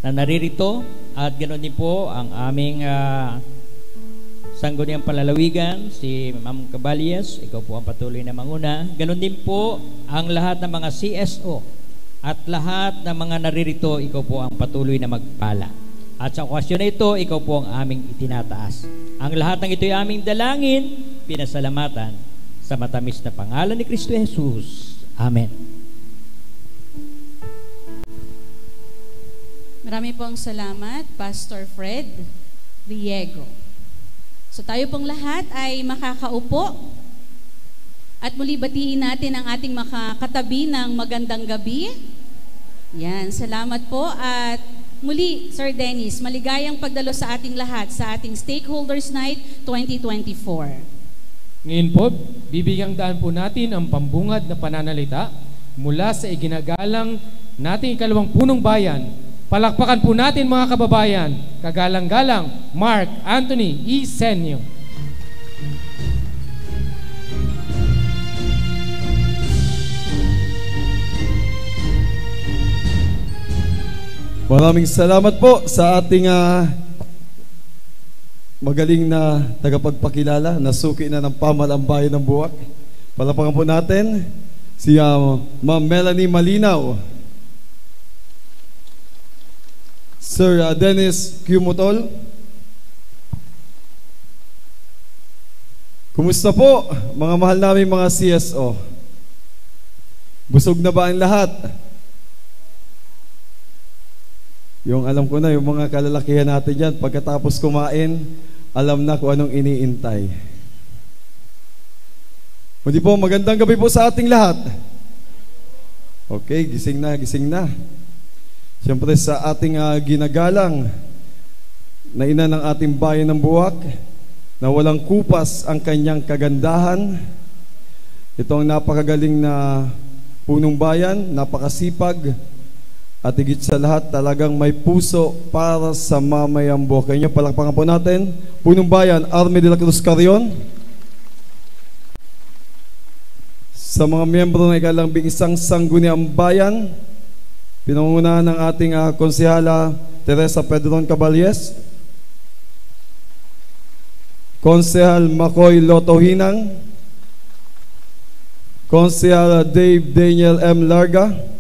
na naririto, at ganoon din po ang aming sangguniang palalawigan, si Ma'am Caballes, ikaw po ang patuloy na manguna. Ganoon din po ang lahat ng mga CSO at lahat ng mga naririto, ikaw po ang patuloy na magpala. At sa okasyon na ito, ikaw po ang aming itinataas. Ang lahat ng ito ay aming dalangin, pinasalamatan sa matamis na pangalan ni Kristo Jesus. Amen. Marami pong salamat, Pastor Fred Riego. So tayo pong lahat ay makakaupo at muli batiin natin ang ating makakatabi ng magandang gabi. Yan, salamat po. At muli, Sir Dennis, maligayang pagdalo sa ating lahat sa ating Stakeholders Night 2024. Ngayon po, bibigyang daan po natin ang pambungad na pananalita mula sa iginagalang nating ikalawang punong bayan. Palakpakan po natin mga kababayan, kagalang-galang Mark Anthony E. Senyo. Maraming salamat po sa ating magaling na tagapagpakilala, nasuki na ng pamahalang bayan ng Buwak. Palakpakan po natin si Ma'am Melanie Malinaw, Sir Dennis Q. Mutol. Kumusta po mga mahal namin mga CSO? Busog na ba ang lahat? Yung alam ko na, yung mga kalalakihan natin dyan, pagkatapos kumain, alam na kung anong iniintay. Hindi po, magandang gabi po sa ating lahat. Okay, gising na, gising na. Siyempre sa ating ginagalang na ina ng ating bayan ng Buwak, na walang kupas ang kanyang kagandahan. Ito ang napakagaling na punong bayan, napakasipag, at higit sa lahat talagang may puso para sa mamayang Buwak. Kaya palakpakan po natin, punong bayan, Army de la Cruz Carrion. Sa mga miyembro ng ikalambing isang sangguniang bayan, pinangunahan ng ating konsehala Teresa Pedron Caballes, Konsehal Makoy Loto Hinang, Konsehal Dave Daniel M. Larga.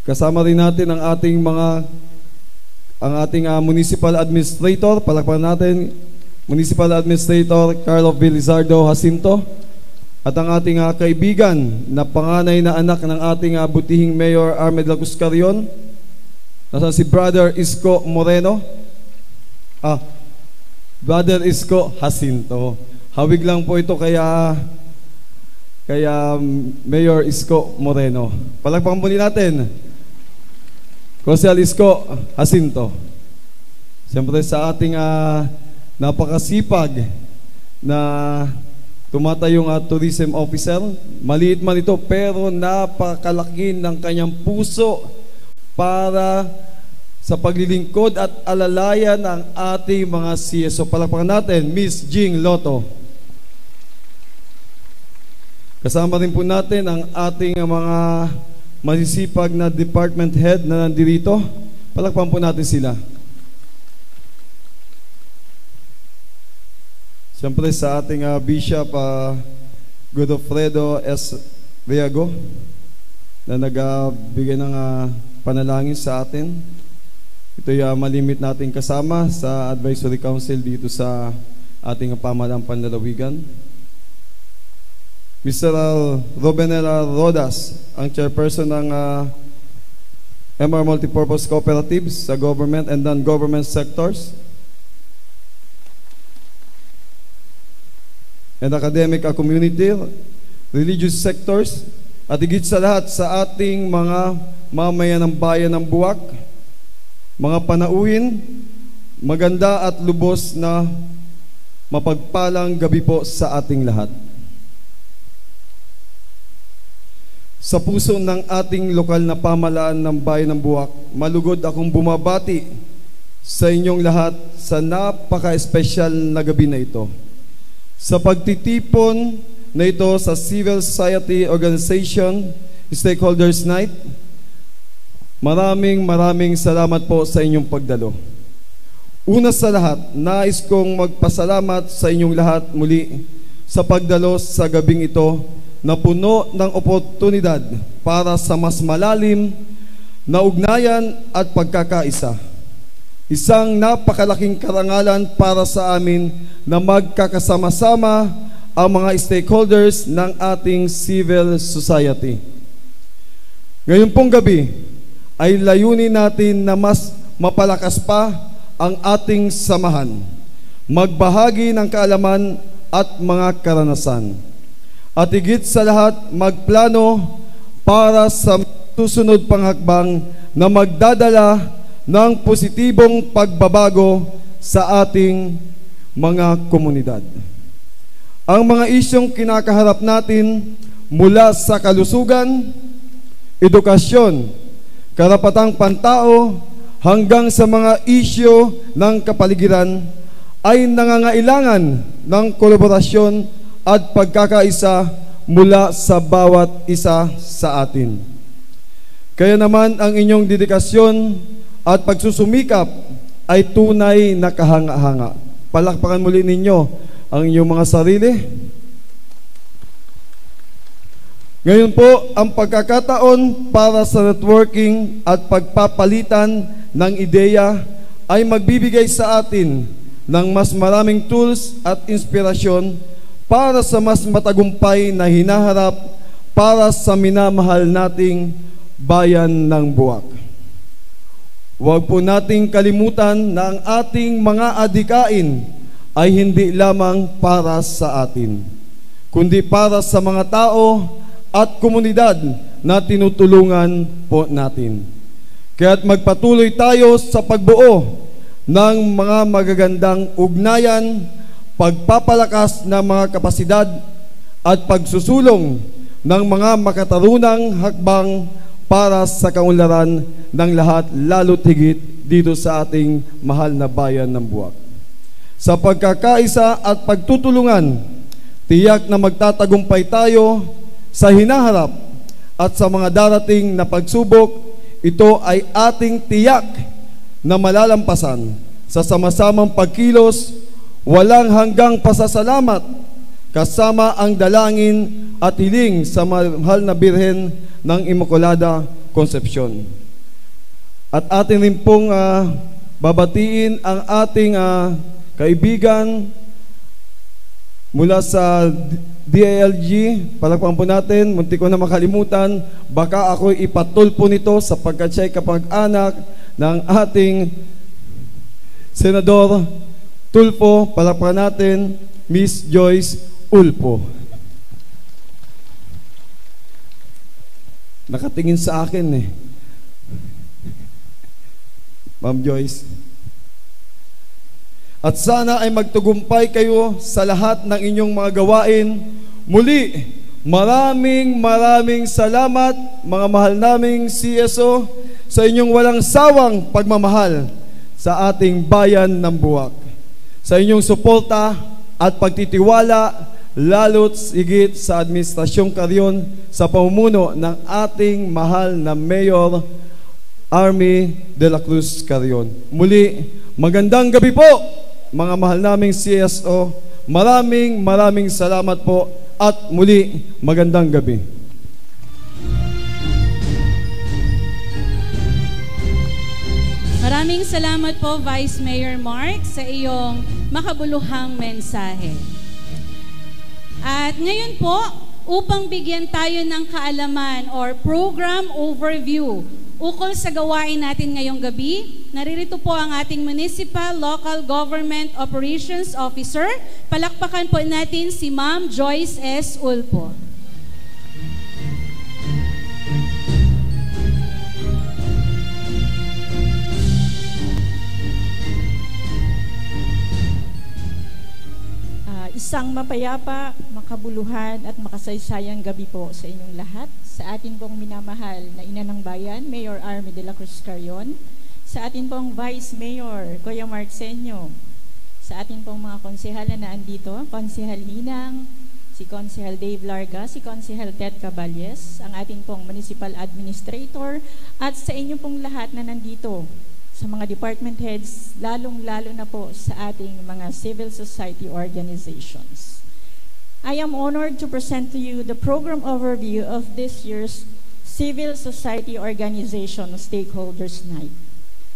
Kasama rin natin ang ating municipal administrator. Palakpakan natin, Municipal Administrator Carlo Belizardo Jacinto. At ang ating kaibigan na panganay na anak ng ating butihing Mayor Army de la Cruz Carrion, nasa si Brother Isko Moreno. Brother Isko Jacinto. Hawig lang po ito kaya Mayor Isko Moreno. Palakpakan po natin, Konsehal Isko Jacinto. Siyempre sa ating napakasipag na tumatayong tourism officer, maliit man ito pero napakalaki ng kanyang puso para sa paglilingkod at alalayan ng ating mga CSO. Palakpakan natin, Miss Jing Loto. Kasama rin po natin ang ating mga masisipag na department head na nandito. Palakpakan po natin sila. Siyempre sa ating Bishop Godofredo S. Riago na nagbigay ng panalangin sa atin. Ito'y malimit natin kasama sa Advisory Council dito sa ating pamahalang panlalawigan. Mr. Robenela Rodas, ang chairperson ng MR Multipurpose Cooperatives sa government and non-government sectors and academic community, religious sectors, at higit sa lahat sa ating mga mamayan ng bayan ng Buwak, mga panauhin, maganda at lubos na mapagpalang gabi po sa ating lahat. Sa puso ng ating lokal na pamahalaan ng bayan ng Buwak, malugod akong bumabati sa inyong lahat sa napaka-espesyal na gabi na ito. Sa pagtitipon na ito sa Civil Society Organization Stakeholders Night, maraming salamat po sa inyong pagdalo. Una sa lahat, nais kong magpasalamat sa inyong lahat muli sa pagdalo sa gabing ito na puno ng oportunidad para sa mas malalim na ugnayan at pagkakaisa. Isang napakalaking karangalan para sa amin na magkakasama-sama ang mga stakeholders ng ating civil society. Ngayon pong gabi ay layunin natin na mas mapalakas pa ang ating samahan, magbahagi ng kaalaman at mga karanasan, at higit sa lahat magplano para sa susunod pang hakbang na magdadala ng positibong pagbabago sa ating mga komunidad. Ang mga isyong kinakaharap natin mula sa kalusugan, edukasyon, karapatang pantao, hanggang sa mga isyo ng kapaligiran ay nangangailangan ng kolaborasyon at pagkakaisa mula sa bawat isa sa atin. Kaya naman ang inyong dedikasyon at pagsusumikap ay tunay na kahanga-hanga. Palakpakan muli ninyo ang inyong mga sarili. Ngayon po, ang pagkakataon para sa networking at pagpapalitan ng ideya ay magbibigay sa atin ng mas maraming tools at inspirasyon para sa mas matagumpay na hinaharap para sa minamahal nating bayan ng Buwak. Huwag po nating kalimutan na ang ating mga adikain ay hindi lamang para sa atin, kundi para sa mga tao at komunidad na tinutulungan po natin. Kaya't magpatuloy tayo sa pagbuo ng mga magagandang ugnayan, pagpapalakas ng mga kapasidad at pagsusulong ng mga makatarunang hakbang para sa kaunlaran ng lahat, lalo't higit dito sa ating mahal na bayan ng Buwak. Sa pagkakaisa at pagtutulungan, tiyak na magtatagumpay tayo sa hinaharap at sa mga darating na pagsubok. Ito ay ating tiyak na malalampasan sa sama-samang pagkilos, walang hanggang pasasalamat, kasama ang dalangin at hiling sa mahal na Birhen ng Immaculada Concepcion. At atin rin pong babatiin ang ating kaibigan mula sa DILG. Palakpakan po natin, munti ko na makalimutan, baka ako'y ipatulpo nito sapagkat siya'y kapag-anak ng ating Senador Tulfo. Palakpakan natin, Miss Joyce Ulpo. Nakatingin sa akin eh. Ma'am Joyce. At sana ay magtagumpay kayo sa lahat ng inyong mga gawain. Muli, maraming salamat mga mahal naming CSO sa inyong walang sawang pagmamahal sa ating bayan ng Buwak. Sa inyong suporta at pagtitiwala, lalo't higit sa Administrasyong Carrion sa pamumuno ng ating mahal na Mayor Army de la Cruz Carrion. Muli, magandang gabi po mga mahal naming CSO. Maraming salamat po at muli magandang gabi. Maraming salamat po Vice Mayor Mark sa iyong makabuluhang mensahe. At ngayon po, upang bigyan tayo ng kaalaman or program overview ukol sa gawain natin ngayong gabi, naririto po ang ating Municipal Local Government Operations Officer. Palakpakan po natin si Ma'am Joyce S. Ulpo. Isang mapayapa, makabuluhan at makasaysayang gabi po sa inyong lahat. Sa atin pong minamahal na ina ng bayan, Mayor Army de la Cruz Carrion. Sa atin pong Vice Mayor, Kuya Mark Senyo. Sa atin pong mga konsehal na andito, Konsehal Ninang, si Consihel Dave Larga, si Consihel Ted Caballes, ang ating pong Municipal Administrator, at sa inyo pong lahat na nandito, sa mga department heads, lalong-lalo na po sa ating mga civil society organizations. I am honored to present to you the program overview of this year's Civil Society Organization Stakeholders Night.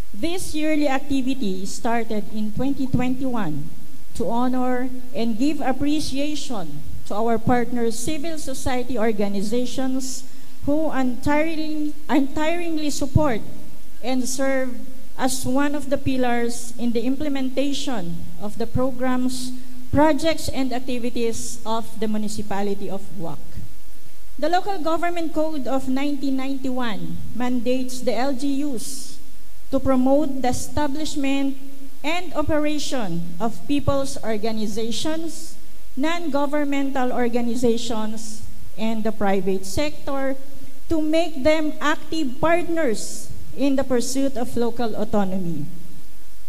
This yearly activity started in 2021 to honor and give appreciation to our partner civil society organizations who untiringly support and serve as one of the pillars in the implementation of the programs, projects, and activities of the municipality of Buwak. The Local Government Code of 1991 mandates the LGUs to promote the establishment and operation of people's organizations, non-governmental organizations, and the private sector to make them active partners in the pursuit of local autonomy.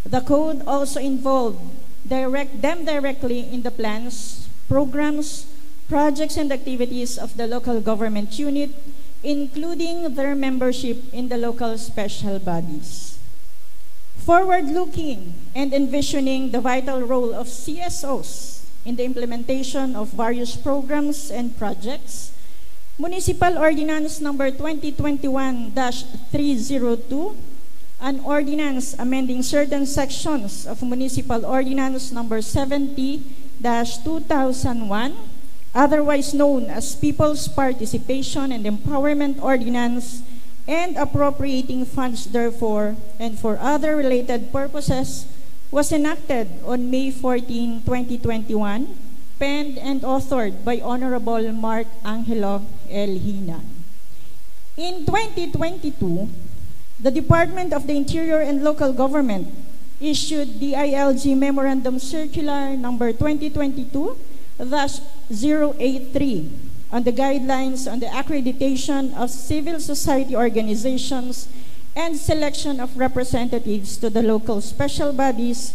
The code also involved them directly in the plans, programs, projects, and activities of the local government unit, including their membership in the local special bodies. Forward-looking and envisioning the vital role of CSOs in the implementation of various programs and projects, Municipal Ordinance Number 2021-302, an ordinance amending certain sections of Municipal Ordinance Number 70-2001, otherwise known as People's Participation and Empowerment Ordinance, and appropriating funds therefore and for other related purposes, was enacted on May 14, 2021, penned and authored by Honorable Mark Angelo L. Hinan. In 2022, the Department of the Interior and Local Government issued the DILG Memorandum Circular Number 2022-083 on the guidelines on the accreditation of civil society organizations and selection of representatives to the local special bodies,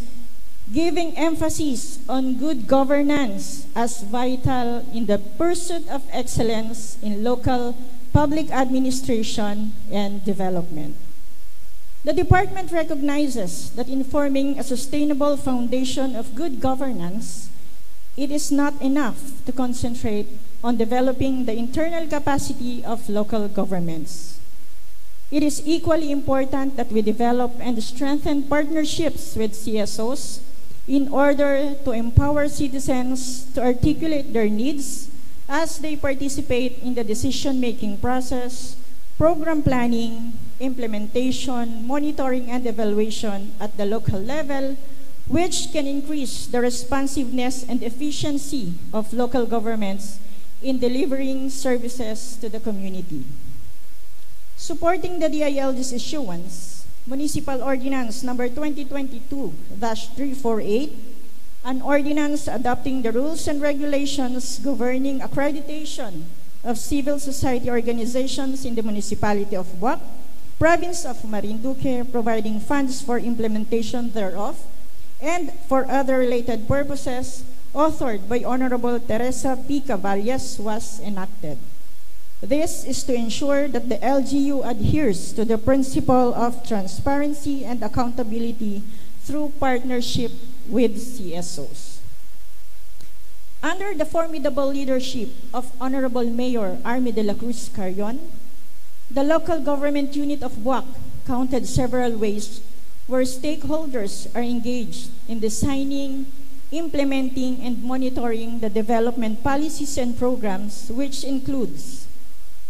giving emphasis on good governance as vital in the pursuit of excellence in local public administration and development. The department recognizes that in forming a sustainable foundation of good governance, it is not enough to concentrate on developing the internal capacity of local governments. It is equally important that we develop and strengthen partnerships with CSOs in order to empower citizens to articulate their needs as they participate in the decision-making process, program planning, implementation, monitoring, and evaluation at the local level, which can increase the responsiveness and efficiency of local governments in delivering services to the community. Supporting the DILG's issuance, Municipal Ordinance Number 2022-348, an ordinance adopting the rules and regulations governing accreditation of civil society organizations in the municipality of Buwak, province of Marinduque, providing funds for implementation thereof, and for other related purposes, authored by Honorable Teresa P. Caballes, was enacted. This is to ensure that the LGU adheres to the principle of transparency and accountability through partnership with CSOs. Under the formidable leadership of Honorable Mayor Army de la Cruz Carrion, the local government unit of Buwak counted several ways where stakeholders are engaged in designing, implementing, and monitoring the development policies and programs, which includes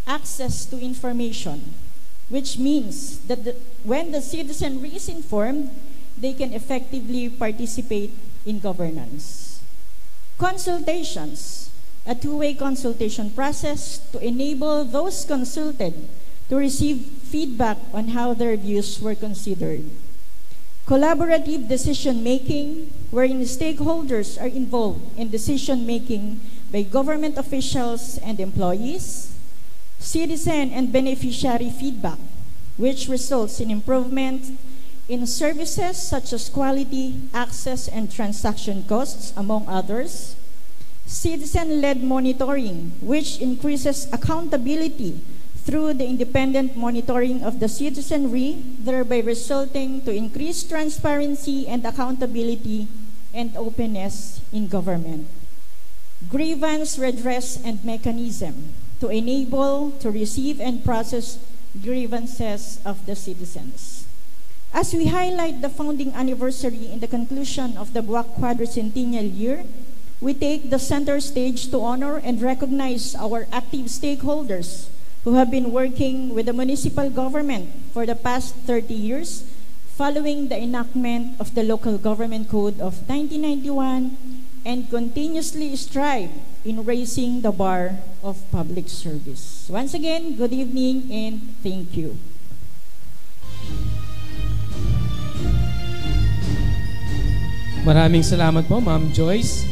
access to information, which means that when the citizen is informed, they can effectively participate in governance. Consultations, a two-way consultation process to enable those consulted to receive feedback on how their views were considered. Collaborative decision-making, wherein stakeholders are involved in decision-making by government officials and employees. Citizen and beneficiary feedback, which results in improvement in services such as quality, access, and transaction costs, among others. citizen-led monitoring, which increases accountability through the independent monitoring of the citizenry, thereby resulting to increased transparency and accountability and openness in government. Grievance redress and mechanism to enable to receive and process grievances of the citizens. As we highlight the founding anniversary in the conclusion of the Buwak Quadricentennial Year, we take the center stage to honor and recognize our active stakeholders who have been working with the municipal government for the past 30 years following the enactment of the Local Government Code of 1991 and continuously strive in raising the bar of public service. Once again, good evening and thank you. Maraming salamat po, Ma'am Joyce,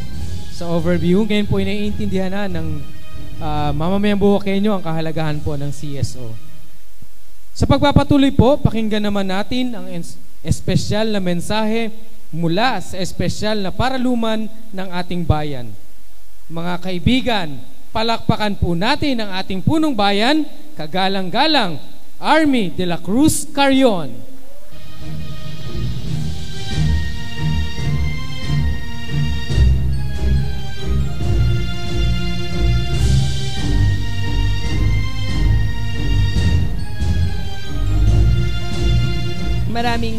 sa overview. Ngayon po naiintindihan na ng mamamayang Buwakenyo ang kahalagahan po ng CSO. Sa pagpapatuloy po, pakinggan naman natin ang espesyal na mensahe mula sa espesyal na paraluman ng ating bayan. Mga kaibigan, palakpakan po natin ang ating punong bayan, kagalang-galang Army de la Cruz Carrion.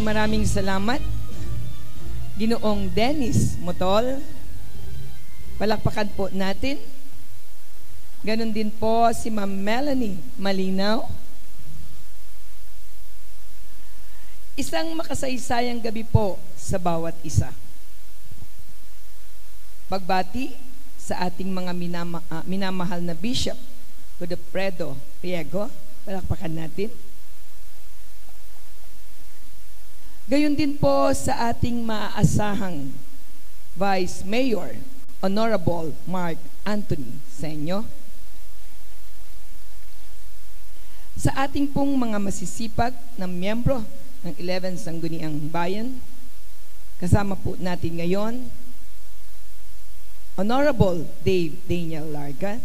Maraming salamat, Ginoong Dennis Motol. Palakpakan po natin. Ganon din po si Ma'am Melanie Malinaw. Isang makasaysayang gabi po sa bawat isa. Pagbati sa ating mga minamahal na Bishop Godofredo Riego. Palakpakan natin. Gayon din po sa ating maaasahang Vice Mayor, Honorable Mark Anthony Senyo. Sa ating pong mga masisipag na miyembro ng 11 Sangguniang Bayan, kasama po natin ngayon, Honorable Dave Daniel Larga,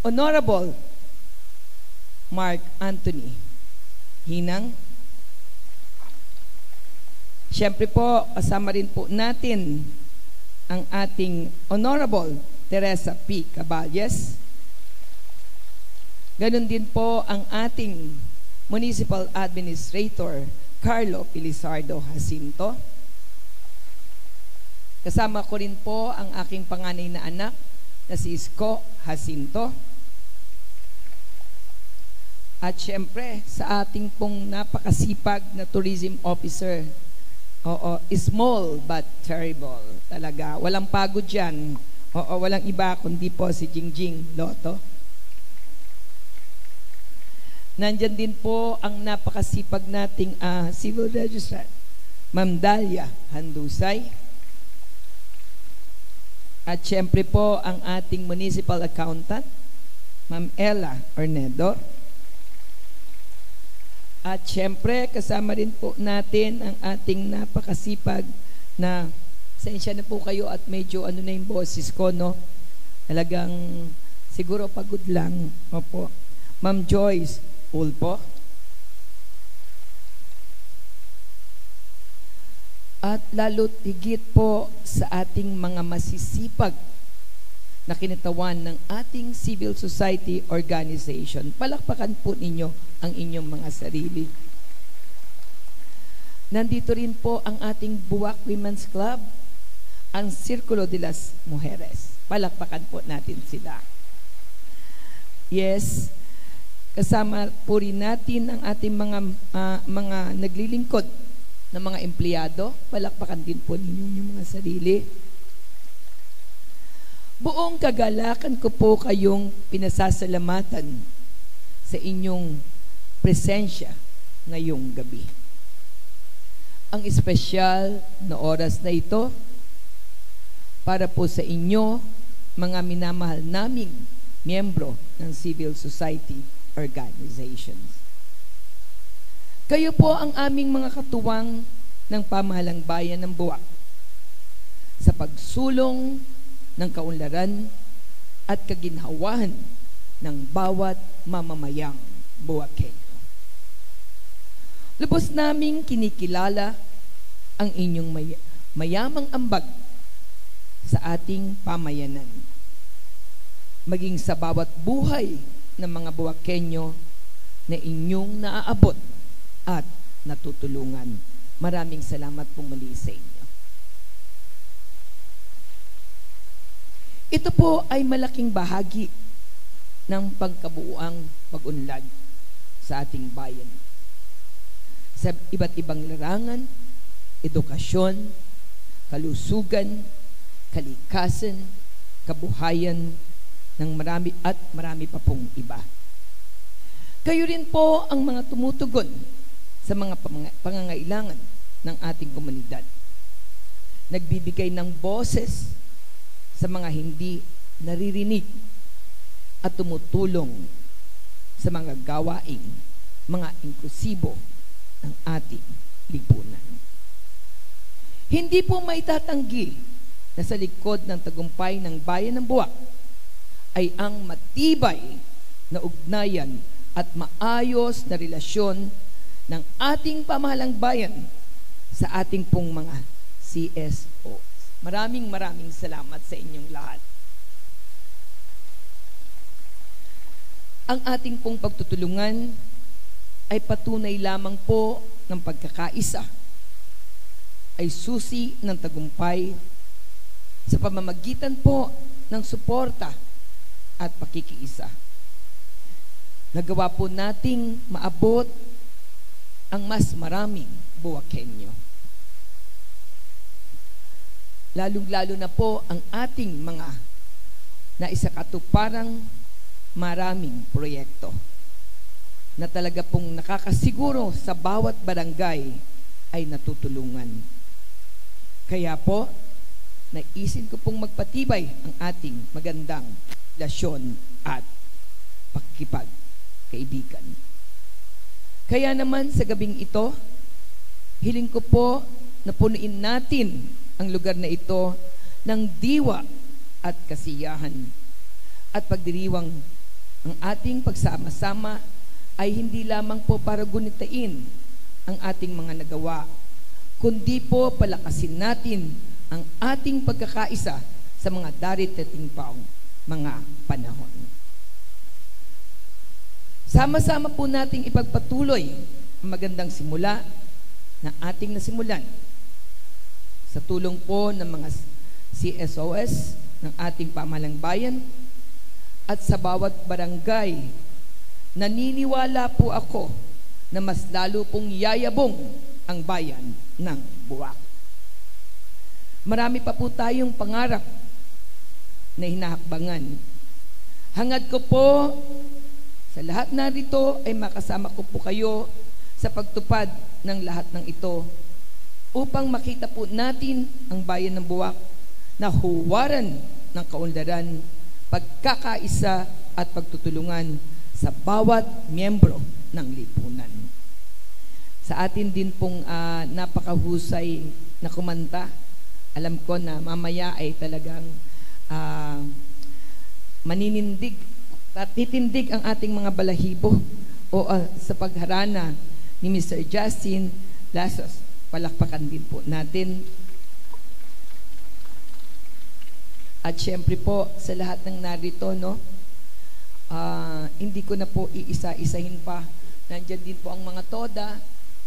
Honorable Mark Anthony Hinang. Siyempre po, kasama rin po natin ang ating Honorable Teresa P. Caballes. Ganon din po ang ating Municipal Administrator Carlo Pilizardo Jacinto. Kasama ko rin po ang aking panganay na anak na si Isko Jacinto. At siyempre, sa ating pong napakasipag na tourism officer, small but terrible. Talaga, walang pagod yan. Walang iba kundi po si Jingjing Lotto. Nandyan din po ang napakasipag nating civil registrar, Ma'am Dalia Handusay. At siyempre po ang ating municipal accountant, Ma'am Ella Ornedo. At siyempre, kasama rin po natin ang ating napakasipag na, sensya na po kayo at medyo ano na yung boses ko, no? Talagang siguro pagod lang. Opo. Ma'am Joyce Ulpo. At lalo't higit po sa ating mga masisipag na kinatawan ng ating civil society organization. Palakpakan po ninyo ang inyong mga sarili. Nandito rin po ang ating Buwak Women's Club, ang Círculo de las Mujeres. Palakpakan po natin sila. Yes, kasama po rin natin ang ating mga naglilingkod na mga empleyado. Palakpakan din po ninyo yung mga sarili. Buong kagalakan ko po kayong pinasasalamatan sa inyong presensya ngayong gabi. Ang espesyal na oras na ito para po sa inyo, mga minamahal naming miyembro ng civil society organizations. Kayo po ang aming mga katuwang ng pamahalang bayan ng Buwak. sa pagsulong ng kaunlaran at kaginhawahan ng bawat mamamayang Buwakenyo. Lubos naming kinikilala ang inyong mayamang ambag sa ating pamayanan, maging sa bawat buhay ng mga Buwakenyo na inyong naaabot at natutulungan. Maraming salamat po muli sa inyo. Ito po ay malaking bahagi ng pagkabuuang pag-unlad sa ating bayan. Sa iba't ibang larangan, edukasyon, kalusugan, kalikasan, kabuhayan, ng marami pa pong iba. Kayo rin po ang mga tumutugon sa mga pangangailangan ng ating komunidad. Nagbibigay ng boses sa mga hindi naririnig at tumutulong sa mga gawaing, mga inklusibo ng ating lipunan. Hindi po maitatanggi na sa likod ng tagumpay ng bayan ng Buwak ay ang matibay na ugnayan at maayos na relasyon ng ating pamahalang bayan sa ating pong mga CSO. Maraming salamat sa inyong lahat. Ang ating pong pagtutulungan ay patunay lamang po ng pagkakaisa, ay susi ng tagumpay sa pamamagitan po ng suporta at pakikiisa. Nagawa po nating maabot ang mas maraming Buwakenyo. Lalong-lalo na po ang ating mga naisakatuparang maraming proyekto na talaga pong nakakasiguro sa bawat barangay ay natutulungan. Kaya po, naisin ko pong magpatibay ang ating magandang relasyon at pakikipagkaibigan. Kaya naman sa gabing ito, hiling ko po na punuin natin ang lugar na ito ng diwa at kasiyahan at pagdiriwang ang ating pagsama-sama ay hindi lamang po para gunitain ang ating mga nagawa, kundi po palakasin natin ang ating pagkakaisa sa mga darating paong mga panahon. Sama-sama po nating ipagpatuloy ang magandang simula na ating nasimulan sa tulong po ng mga CSOS ng ating pamahalang bayan at sa bawat barangay. Naniniwala po ako na mas lalo pong yayabong ang bayan ng Buwak. Marami pa po tayong pangarap na hinahakbangan. Hangad ko po sa lahat narito ay makasama ko po kayo sa pagtupad ng lahat ng ito upang makita po natin ang bayan ng Buwak na huwaran ng kaunlaran, pagkakaisa at pagtutulungan sa bawat miyembro ng lipunan. Sa atin din pong napakahusay na kumanta, alam ko na mamaya ay talagang maninindig at titindig ang ating mga balahibo o sa pagharana ni Mr. Justin Lasos. Palakpakan din po natin. At syempre po sa lahat ng narito, no, hindi ko na po iisa-isahin pa. Nandyan din po ang mga toda,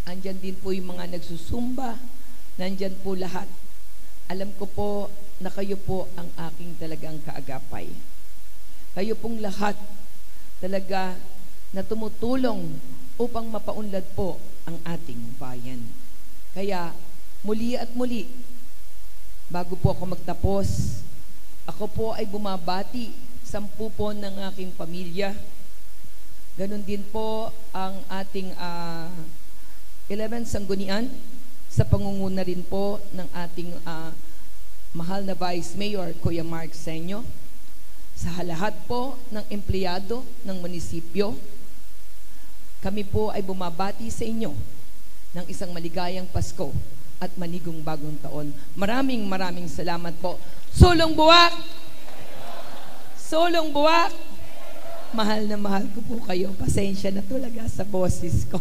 nandyan din po yung mga nagsusumba, nandyan po lahat. Alam ko po na kayo po ang aking talagang kaagapay. Kayo pong lahat talaga na tumutulong upang mapaunlad po ang ating bayan. Kaya muli at muli, bago po ako magtapos, ako po ay bumabati 10 po ng aking pamilya. Ganon din po ang ating 11 sanggunian sa pangunguna rin po ng ating mahal na Vice Mayor, Kuya Mark Senyo. Sa lahat po ng empleyado ng munisipyo, kami po ay bumabati sa inyo ng isang maligayang Pasko at manigong bagong taon. Maraming salamat po. Sulong Buwak! Sulong Buwak! Mahal na mahal ko po kayo. Pasensya na talaga sa boses ko.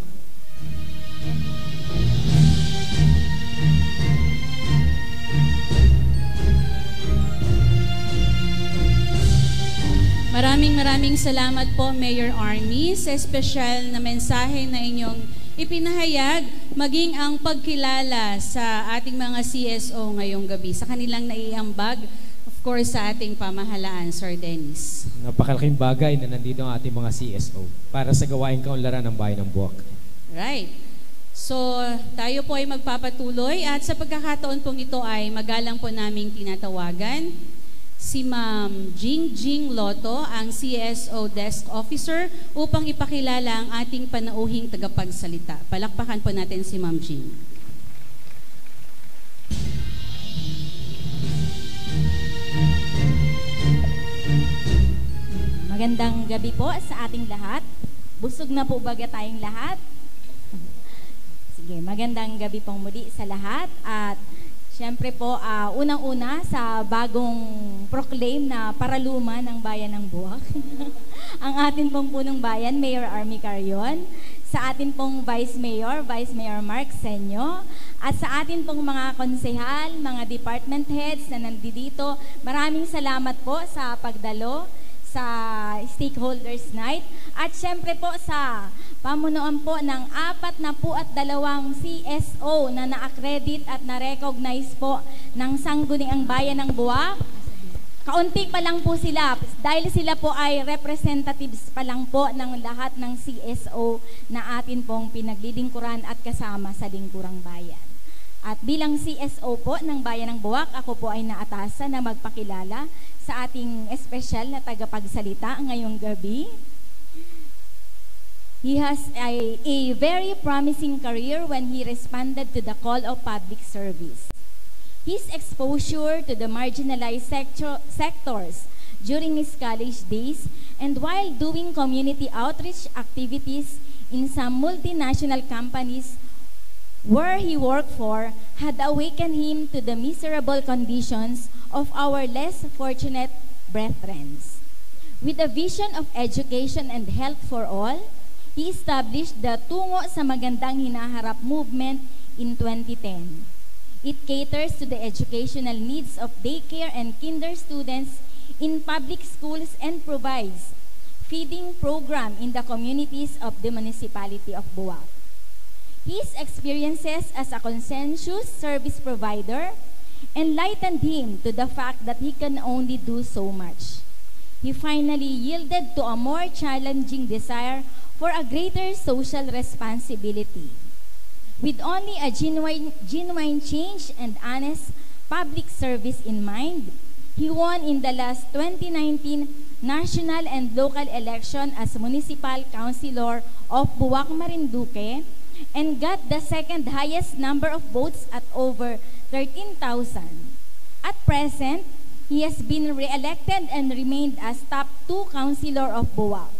Maraming salamat po, Mayor Army, sa espesyal na mensahe na inyong ipinahayag, maging ang pagkilala sa ating mga CSO ngayong gabi, sa kanilang naiambag, of course, sa ating pamahalaan, Sir Dennis. Napakalaking bagay na nandito ang ating mga CSO para sa gawaing kaunlaran ng Bayan ng Buwak. Right. So, tayo po ay magpapatuloy at sa pagkakataon pong ito ay magalang po naming tinatawagan si Ma'am Jingjing Lotto, ang CSO Desk Officer, upang ipakilala ang ating panauhing tagapagsalita. Palakpakan po natin si Ma'am Jing. Magandang gabi po sa ating lahat. Busog na po ba tayong lahat? Sige, magandang gabi pong muli sa lahat at siyempre po, unang-una sa bagong proclaim na paraluman ng Bayan ng Buwak. Ang atin pong punong bayan, Mayor Army Carion, sa atin pong Vice Mayor Mark Senyo, at sa atin pong mga konsehal, mga department heads na nandito, maraming salamat po sa pagdalo sa Stakeholders Night at syempre po sa pamunuan po ng 42 CSO na na-accredit at na-recognize po ng Sangguniang Bayan ng Buwak. Kaunti pa lang po sila dahil sila po ay representatives pa lang po ng lahat ng CSO na atin pong pinaglilingkuran at kasama sa lingkurang bayan. At bilang CSO po ng Bayan ng Buwak, ako po ay naatasan na magpakilala sa ating espesyal na tagapagsalita ngayong gabi. He has a very promising career when he responded to the call of public service. His exposure to the marginalized sectors during his college days and while doing community outreach activities in some multinational companies where he worked for had awakened him to the miserable conditions of our less fortunate brethren. With a vision of education and health for all, he established the Tungo sa Magandang Hinaharap movement in 2010. It caters to the educational needs of daycare and kinder students in public schools and provides feeding program in the communities of the municipality of Buwak. His experiences as a consensus service provider enlightened him to the fact that he can only do so much. He finally yielded to a more challenging desire for a greater social responsibility. With only a genuine change and honest public service in mind, he won in the last 2019 national and local election as Municipal Councilor of Buwak, Marinduque, and got the second highest number of votes at over 13,000. At present, he has been re-elected and remained as top 2 councilor of Buwak.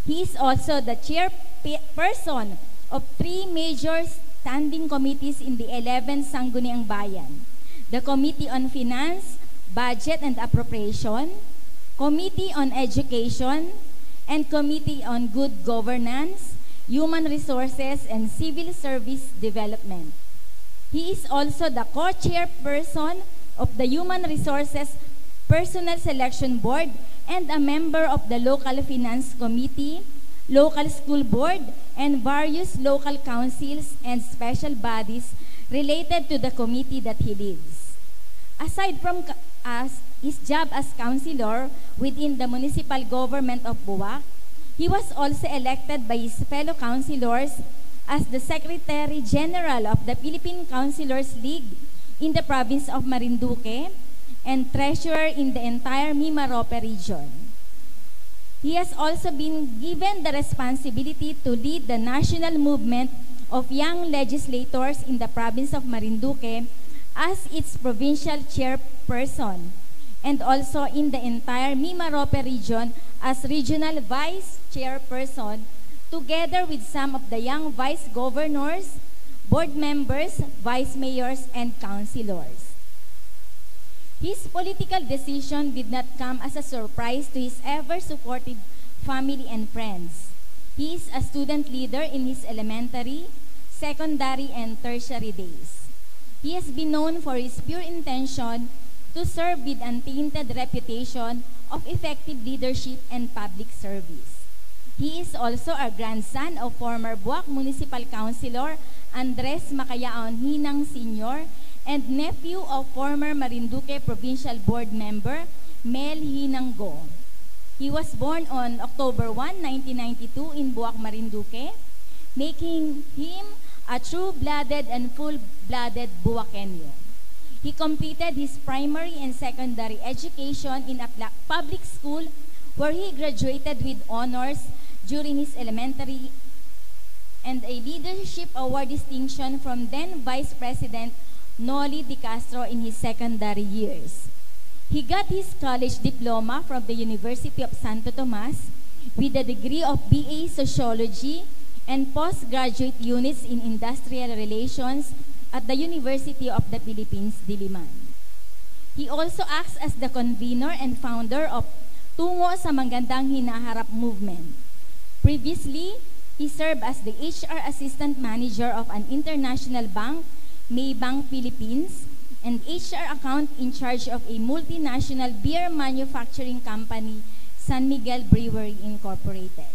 He is also the chairperson of 3 major standing committees in the 11th Sangguniang Bayan: the Committee on Finance, Budget and Appropriation, Committee on Education, and Committee on Good Governance, Human Resources and Civil Service Development. He is also the co-chairperson of the Human Resources Personnel Selection Board and a member of the Local Finance Committee, Local School Board, and various local councils and special bodies related to the committee that he leads. Aside from his job as councilor within the municipal government of Buwak, he was also elected by his fellow councilors as the Secretary General of the Philippine Councilors League in the province of Marinduque and Treasurer in the entire Mimaropa region. He has also been given the responsibility to lead the national movement of young legislators in the province of Marinduque as its provincial chairperson, and also in the entire Mimaropa region as regional vice chairperson, together with some of the young vice governors, board members, vice mayors, and councilors. His political decision did not come as a surprise to his ever-supportive family and friends. He is a student leader in his elementary, secondary, and tertiary days. He has been known for his pure intention to serve with untainted reputation of effective leadership and public service. He is also a grandson of former Buwak Municipal Councilor Andres Macayaon Hinang Sr. and nephew of former Marinduque Provincial Board Member Mel Hinanggo. He was born on October 1, 1992 in Buwak, Marinduque, making him a true-blooded and full-blooded Buwakenyo. He completed his primary and secondary education in a public school where he graduated with honors during his elementary and a leadership award distinction from then Vice President Noli De Castro in his secondary years. He got his college diploma from the University of Santo Tomas with a degree of BA Sociology and postgraduate units in Industrial Relations at the University of the Philippines, Diliman. He also acts as the convener and founder of Tungo sa Magandang Hinaharap movement. Previously, he served as the HR Assistant Manager of an international bank, Maybank Philippines, and HR account in charge of a multinational beer manufacturing company, San Miguel Brewery Incorporated.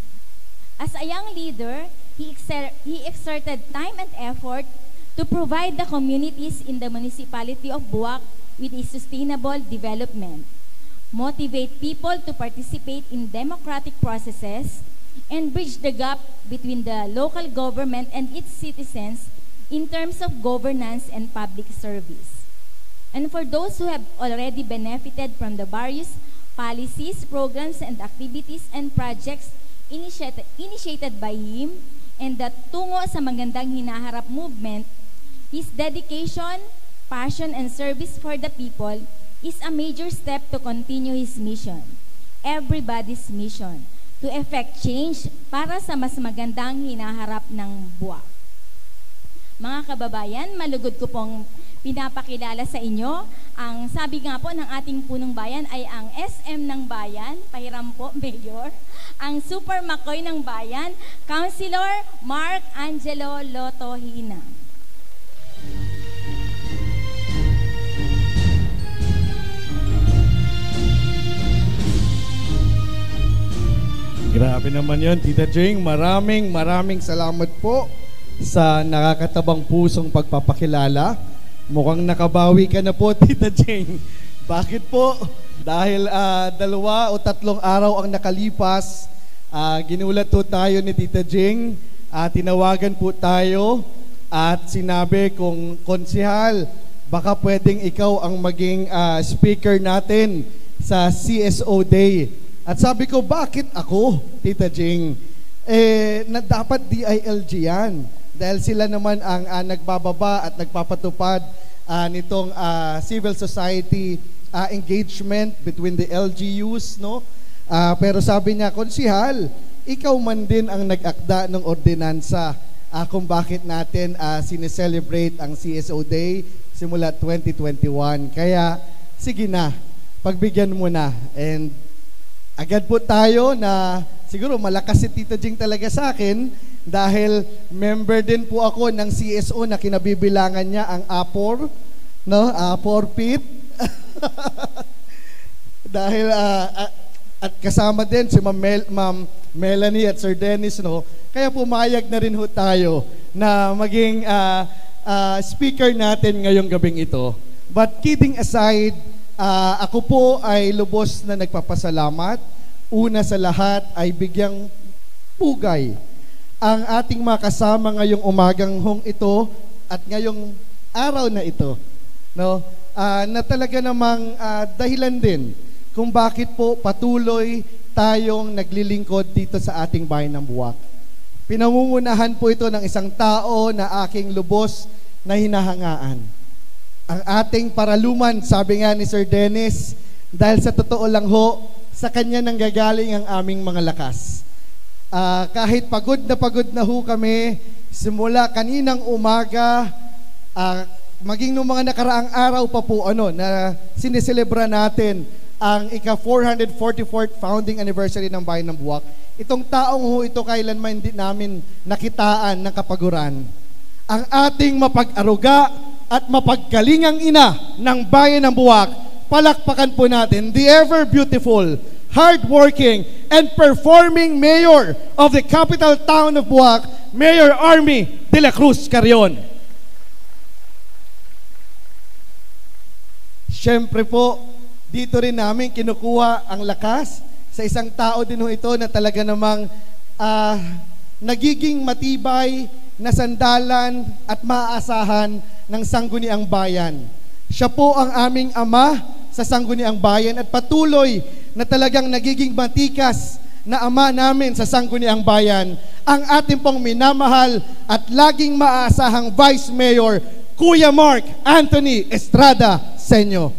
As a young leader, he exerted time and effort to provide the communities in the municipality of Buwak with a sustainable development, motivate people to participate in democratic processes, and bridge the gap between the local government and its citizens in terms of governance and public service. And for those who have already benefited from the various policies, programs, and activities and projects initiated by him and the Tungo sa Magandang Hinaharap movement, his dedication, passion, and service for the people is a major step to continue his mission, everybody's mission, to effect change para sa mas magandang hinaharap ng Buwak. Mga kababayan, malugod ko pong pinapakilala sa inyo. Ang sabi nga po ng ating punong bayan ay ang SM ng bayan, pahiram po, Mayor, ang Super McCoy ng bayan, Councilor Mark Angelo Loto Hina. Grabe naman yun, Tita Jing. Maraming salamat po sa nakakatabang pusong pagpapakilala. Mukhang nakabawi ka na po, Tita Jing. Bakit po? Dahil 2 o 3 araw ang nakalipas, ginulat po tayo ni Tita Jing, tinawagan po tayo at sinabi kung konsehal, baka pwedeng ikaw ang maging speaker natin sa CSO Day. At sabi ko, bakit ako, Tita Jing? Na dapat DILG yan. Dahil sila naman ang nagbababa at nagpapatupad nitong civil society engagement between the LGUs, no? Pero sabi niya, konsehal, ikaw man din ang nag-akda ng ordinansa kung bakit natin sineselebrate ang CSO Day simula 2021. Kaya, sige na, pagbigyan mo na. And agad po tayo na siguro malakas si Tita Jing talaga sa akin dahil member din po ako ng CSO na kinabibilangan niya ang APOR, no? APOR PIT. Dahil at kasama din si Ma'am Melanie at Sir Dennis, no? Kaya pumayag na rin ho tayo na maging speaker natin ngayong gabing ito. But kidding aside, ako po ay lubos na nagpapasalamat. Una sa lahat ay bigyang pugay ang ating mga kasama ngayong umagang ito at ngayong araw na ito, no? Na talaga namang dahilan din kung bakit po patuloy tayong naglilingkod dito sa ating bayan ng Buwak. Pinangungunahan po ito ng isang tao na aking lubos na hinahangaan. Ang ating paraluman, sabi nga ni Sir Dennis, dahil sa totoo lang ho, sa kanya nanggagaling ang aming mga lakas. Kahit pagod na ho kami, simula kaninang umaga, maging nung mga nakaraang araw pa po na siniselebra natin ang ika-444th founding anniversary ng Bayan ng Buwak. Itong taong ito kailanman hindi namin nakitaan ng kapaguran. Ang ating mapag-aruga at mapaggalingang ina ng Bayan ng Buwak, palakpakan po natin the ever beautiful, hardworking, and performing Mayor of the capital town of Buwak, Mayor Army de la Cruz Carrion. Siyempre po, dito rin namin kinukuha ang lakas sa isang tao din ito na talaga namang nagiging matibay na sandalan at maaasahan ng Sangguniang Bayan. Siya po ang aming ama sa Sangguniang Bayan at patuloy na talagang nagiging matikas na ama namin sa Sangguniang Bayan, ang ating pong minamahal at laging maaasahang Vice Mayor, Kuya Mark Anthony Estrada Senyo.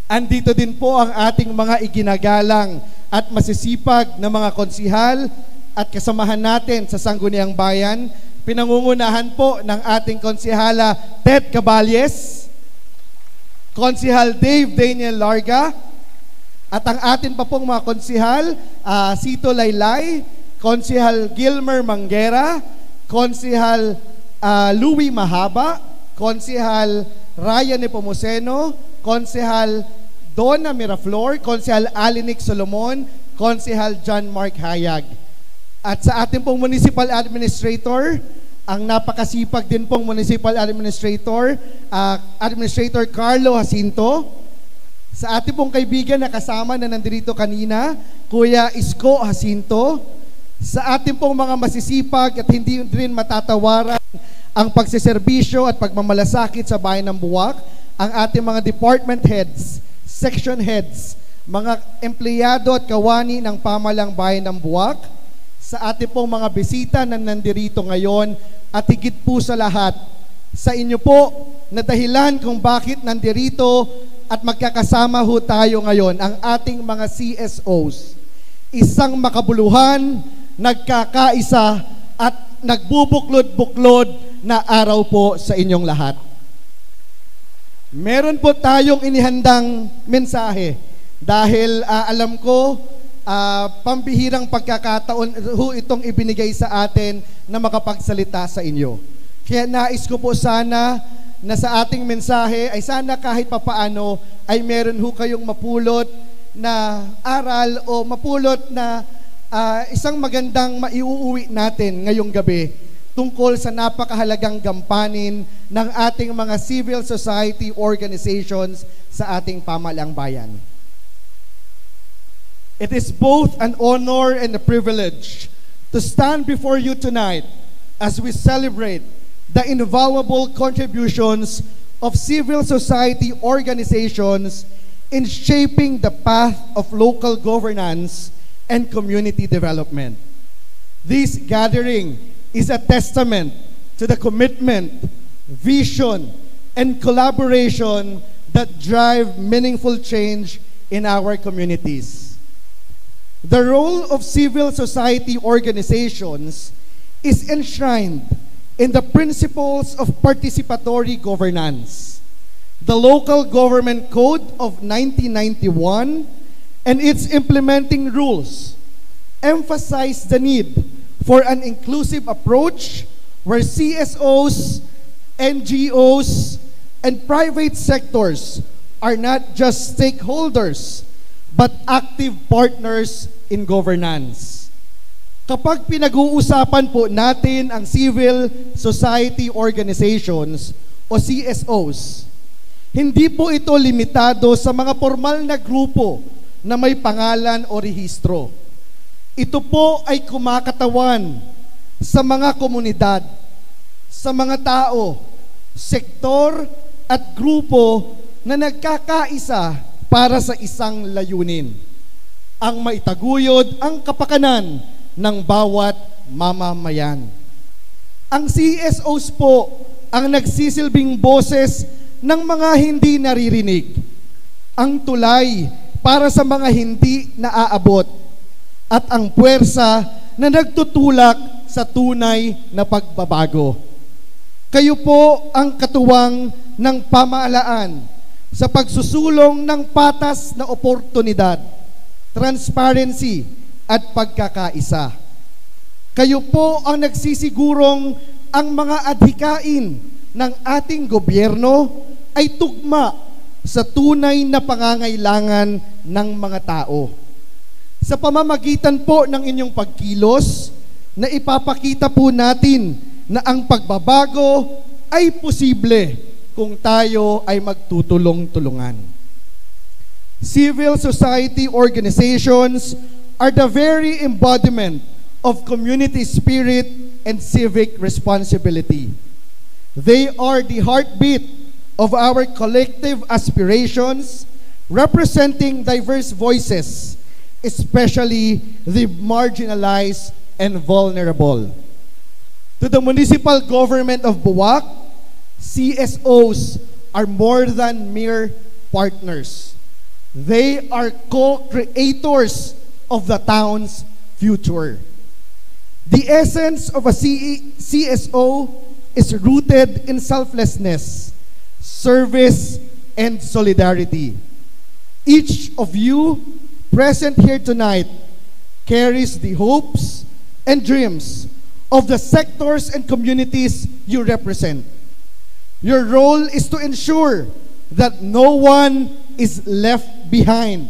Andito din po ang ating mga iginagalang at masisipag na mga konsihal at kasamahan natin sa Sangguniang Bayan. Pinangungunahan po ng ating konsihala Ted Caballes, Konsihal Dave Daniel Larga, at ang atin pa pong mga konsihal, Sito Laylay, Konsihal Gilmer Manguera, Konsihal Louie Mahaba, Konsihal Ryan Nepomuceno, Konsihal Donna Miraflor, Konsihal Alinik Solomon, Konsihal John Mark Hayag. At sa ating pong Municipal Administrator, ang napakasipag din pong Municipal Administrator, Administrator Carlo Jacinto. Sa ating pong kaibigan na kasama na nandito kanina, Kuya Isko Jacinto. Sa ating pong mga masisipag at hindi rin matatawaran ang pagsiservisyo at pagmamalasakit sa Bayan ng Buwak, ang ating mga department heads, section heads, mga empleyado at kawani ng pamalang Bayan ng Buwak, sa ating pong mga bisita na nandirito ngayon, at higit po sa lahat, sa inyo po na dahilan kung bakit nandirito at magkakasama ho tayo ngayon, ang ating mga CSOs. Isang makabuluhan, nagkakaisa at nagbubuklod-buklod na araw po sa inyong lahat. Meron po tayong inihandang mensahe dahil alam ko pambihirang pagkakataon itong ibinigay sa atin na makapagsalita sa inyo. Kaya nais ko po sana na sa ating mensahe ay sana kahit papaano ay meron ho kayong mapulot na aral o mapulot na isang magandang maiuuwi natin ngayong gabi tungkol sa napakahalagang gampanin ng ating mga civil society organizations sa ating pamalaang bayan. It is both an honor and a privilege to stand before you tonight as we celebrate the invaluable contributions of civil society organizations in shaping the path of local governance and community development. This gathering is a testament to the commitment, vision, and collaboration that drive meaningful change in our communities. The role of civil society organizations is enshrined in the principles of participatory governance, the Local Government Code of 1991, and its implementing rules emphasize the need for an inclusive approach where CSOs, NGOs, and private sectors are not just stakeholders, but active partners in governance. Kapag pinag-uusapan po natin ang civil society organizations o CSOs, hindi po ito limitado sa mga formal na grupo na may pangalan o rehistro. Ito po ay kumakatawan sa mga komunidad, sa mga tao, sektor at grupo na nagkakaisa para sa isang layunin, ang maitaguyod ang kapakanan ng bawat mamamayan. Ang CSOs po ang nagsisilbing boses ng mga hindi naririnig, ang tulay para sa mga hindi naaabot, at ang puwersa na nagtutulak sa tunay na pagbabago. Kayo po ang katuwang ng pamahalaan sa pagsusulong ng patas na oportunidad, transparency at pagkakaisa. Kayo po ang nagsisigurong ang mga adhikain ng ating gobyerno ay tugma sa tunay na pangangailangan ng mga tao. Sa pamamagitan po ng inyong pagkilos, na ipapakita po natin na ang pagbabago ay posible kung tayo ay magtutulong-tulungan. Civil society organizations are the very embodiment of community spirit and civic responsibility. They are the heartbeat of our collective aspirations, representing diverse voices, especially the marginalized and vulnerable. To the municipal government of Buwak, CSOs are more than mere partners. They are co-creators of the town's future. The essence of a CSO is rooted in selflessness, service, and solidarity. Each of you present here tonight carries the hopes and dreams of the sectors and communities you represent. Your role is to ensure that no one is left behind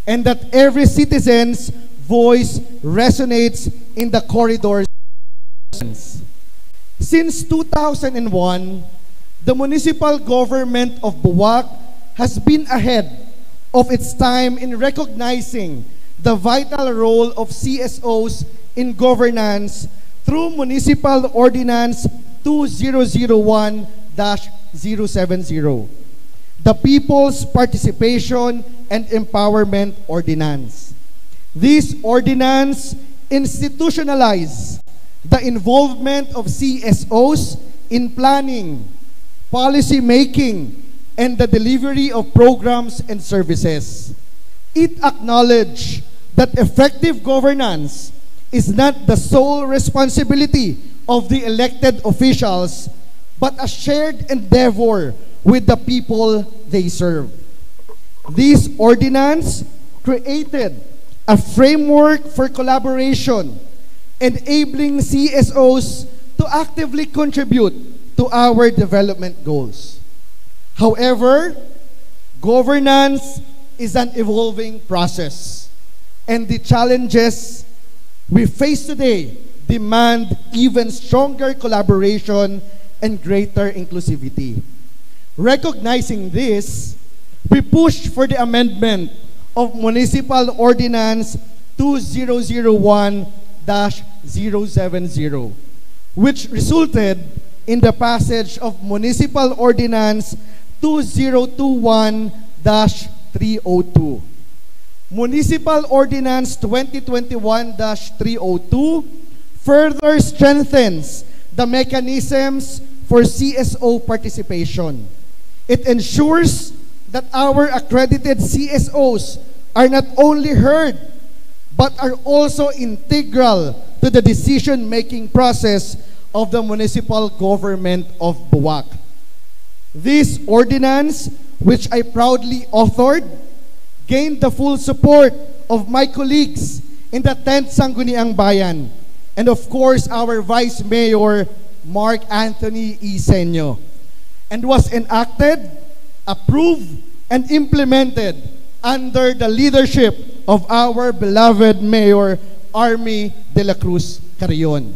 and that every citizen's voice resonates in the corridors. Since 2001, the municipal government of Buwak has been ahead of its time in recognizing the vital role of CSOs in governance through Municipal Ordinance 2001-070, the People's Participation and Empowerment Ordinance. This ordinance institutionalized the involvement of CSOs in planning, policy making, and the delivery of programs and services. It acknowledged that effective governance is not the sole responsibility of the elected officials, but a shared endeavor with the people they serve. This ordinance created a framework for collaboration, enabling CSOs to actively contribute to our development goals. However, governance is an evolving process, and the challenges we face today demand even stronger collaboration and greater inclusivity. Recognizing this, we pushed for the amendment of Municipal Ordinance 2001-070, which resulted in the passage of Municipal Ordinance 2021-302. Municipal Ordinance 2021-302 further strengthens the mechanisms for CSO participation. It ensures that our accredited CSOs are not only heard, but are also integral to the decision-making process of the municipal government of Buwak. This ordinance, which I proudly authored, gained the full support of my colleagues in the 10th Sangguniang Bayan, and of course our Vice Mayor, Mark Anthony Isenyo, and was enacted, approved, and implemented under the leadership of our beloved Mayor, Army de la Cruz Carrion.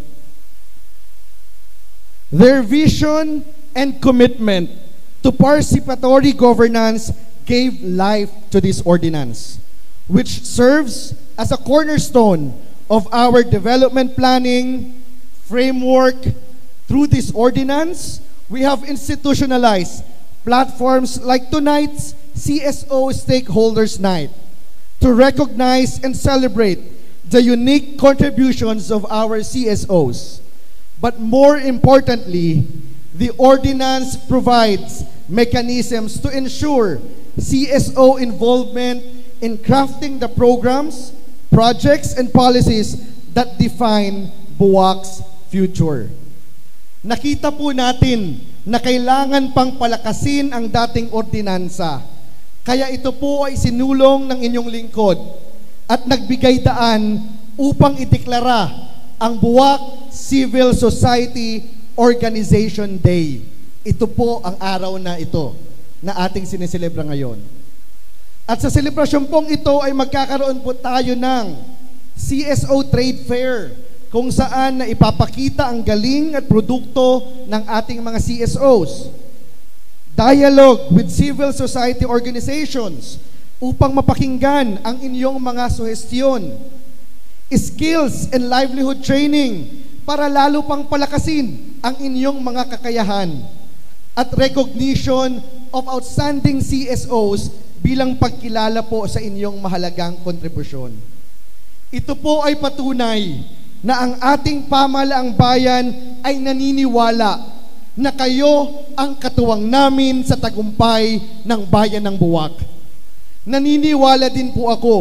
Their vision and commitment to participatory governance gave life to this ordinance, which serves as a cornerstone of our development planning framework. Through this ordinance, we have institutionalized platforms like tonight's CSO Stakeholders Night to recognize and celebrate the unique contributions of our CSOs. But more importantly, the ordinance provides mechanisms to ensure CSO involvement in crafting the programs, projects, and policies that define Buwak's future. Nakita po natin na kailangan pang palakasin ang dating ordinansa. Kaya ito po ay sinulong ng inyong lingkod at nagbigay daan upang ideklara ang Buwak Civil Society Organization Day. Ito po ang araw na ito na ating siniselebra ngayon. At sa selebrasyon pong ito ay magkakaroon po tayo ng CSO Trade Fair, kung saan na ipapakita ang galing at produkto ng ating mga CSOs. Dialogue with civil society organizations upang mapakinggan ang inyong mga suhestyon. Skills and livelihood training para lalo pang palakasin ang inyong mga kakayahan. At recognition of outstanding CSOs bilang pagkilala po sa inyong mahalagang kontribusyon. Ito po ay patunay na ang ating pamahalaang bayan ay naniniwala na kayo ang katuwang namin sa tagumpay ng bayan ng Buwak. Naniniwala din po ako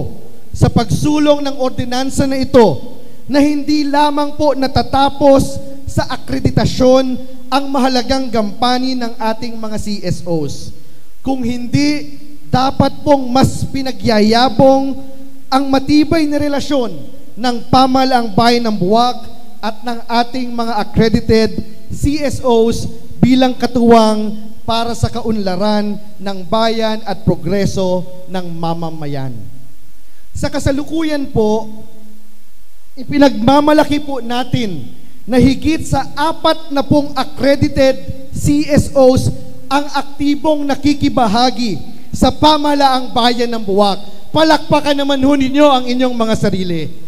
sa pagsulong ng ordinansa na ito na hindi lamang po natatapos sa akreditasyon ang mahalagang gampanin ng ating mga CSOs. Kung hindi, dapat pong mas pinagyayabong ang matibay na relasyon ng pamahalaang bayan ng Buwak at ng ating mga accredited CSOs bilang katuwang para sa kaunlaran ng bayan at progreso ng mamamayan. Sa kasalukuyan po, ipinagmamalaki po natin na higit sa 40 accredited CSOs ang aktibong nakikibahagi sa pamahalaang bayan ng Buwak. Palakpakan naman ho ninyo ang inyong mga sarili.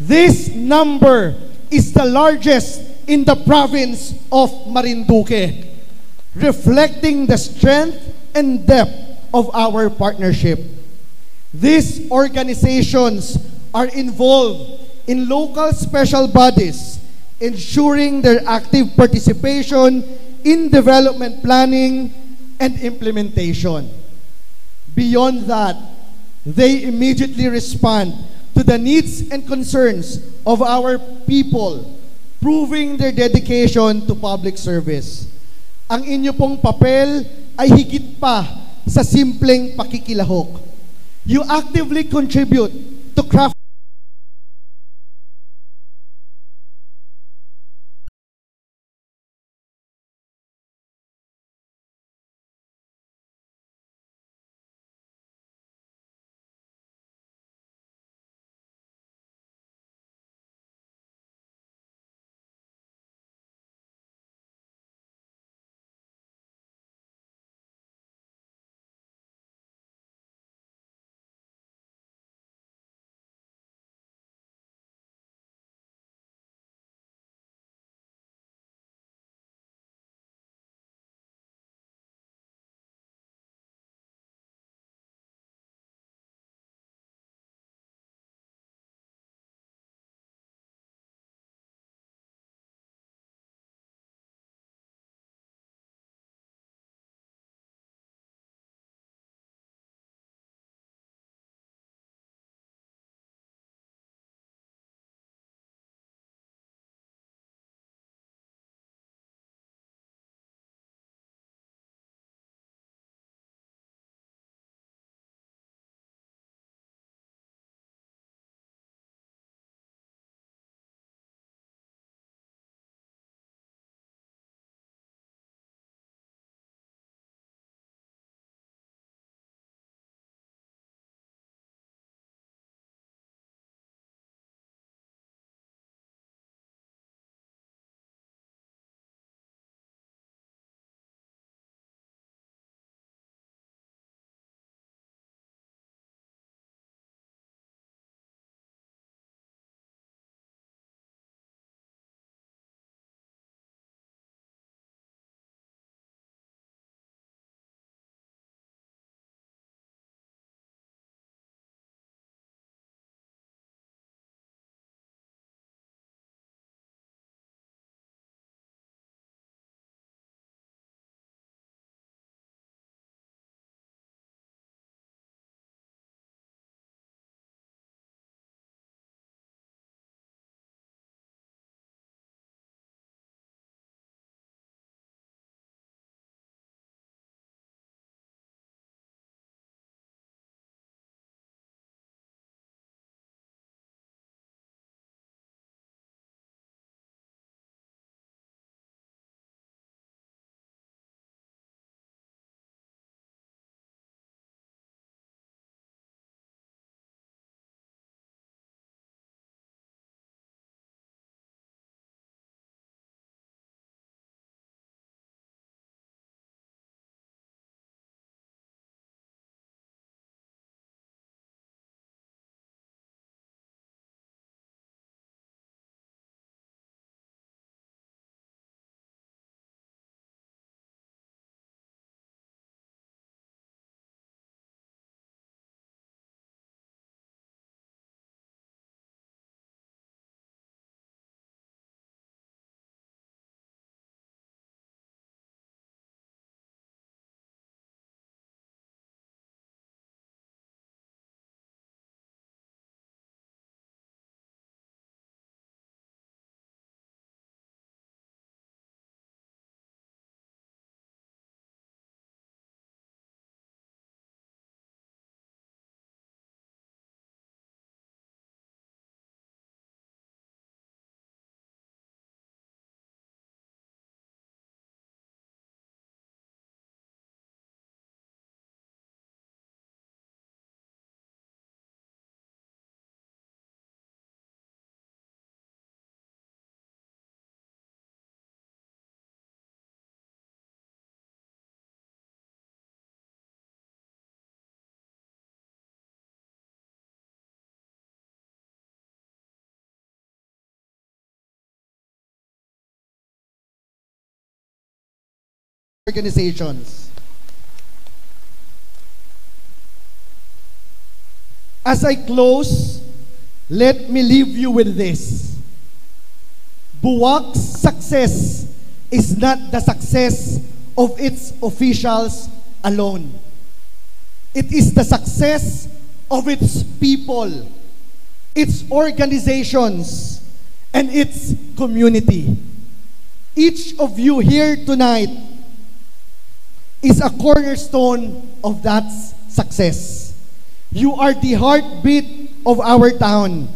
This number is the largest in the province of Marinduque, reflecting the strength and depth of our partnership. These organizations are involved in local special bodies, ensuring their active participation in development planning and implementation. Beyond that, they immediately respond to the needs and concerns of our people, proving their dedication to public service. Ang inyo pong papel ay higit pa sa simpleng pakikilahok. You actively contribute to craft organizations. As I close, let me leave you with this. Buwak's success is not the success of its officials alone. It is the success of its people, its organizations, and its community. Each of you here tonight is a cornerstone of that success. You are the heartbeat of our town,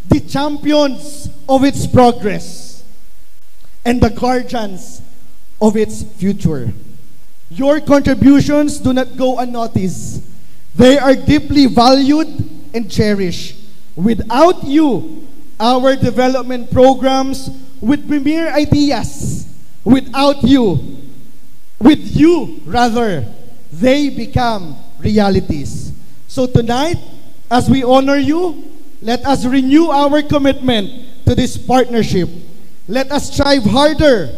the champions of its progress, and the guardians of its future. Your contributions do not go unnoticed. They are deeply valued and cherished. Without you, our development programs would be mere ideas. With you, they become realities. So tonight, as we honor you, let us renew our commitment to this partnership. Let us strive harder,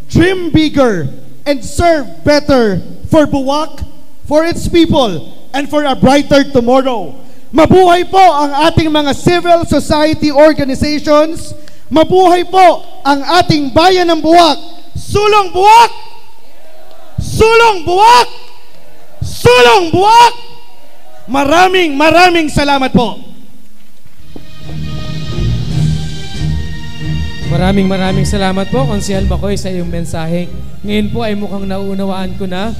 dream bigger, and serve better for Buwak, for its people, and for a brighter tomorrow. Mabuhay po ang ating mga civil society organizations. Mabuhay po ang ating bayan ng Buwak. Sulong Buwak! Sulong Buwak! Sulong Buwak! Maraming salamat po. Maraming salamat po, Konsehal Makoy, sa iyong mensahe. Ngayon po ay mukhang nauunawaan ko na.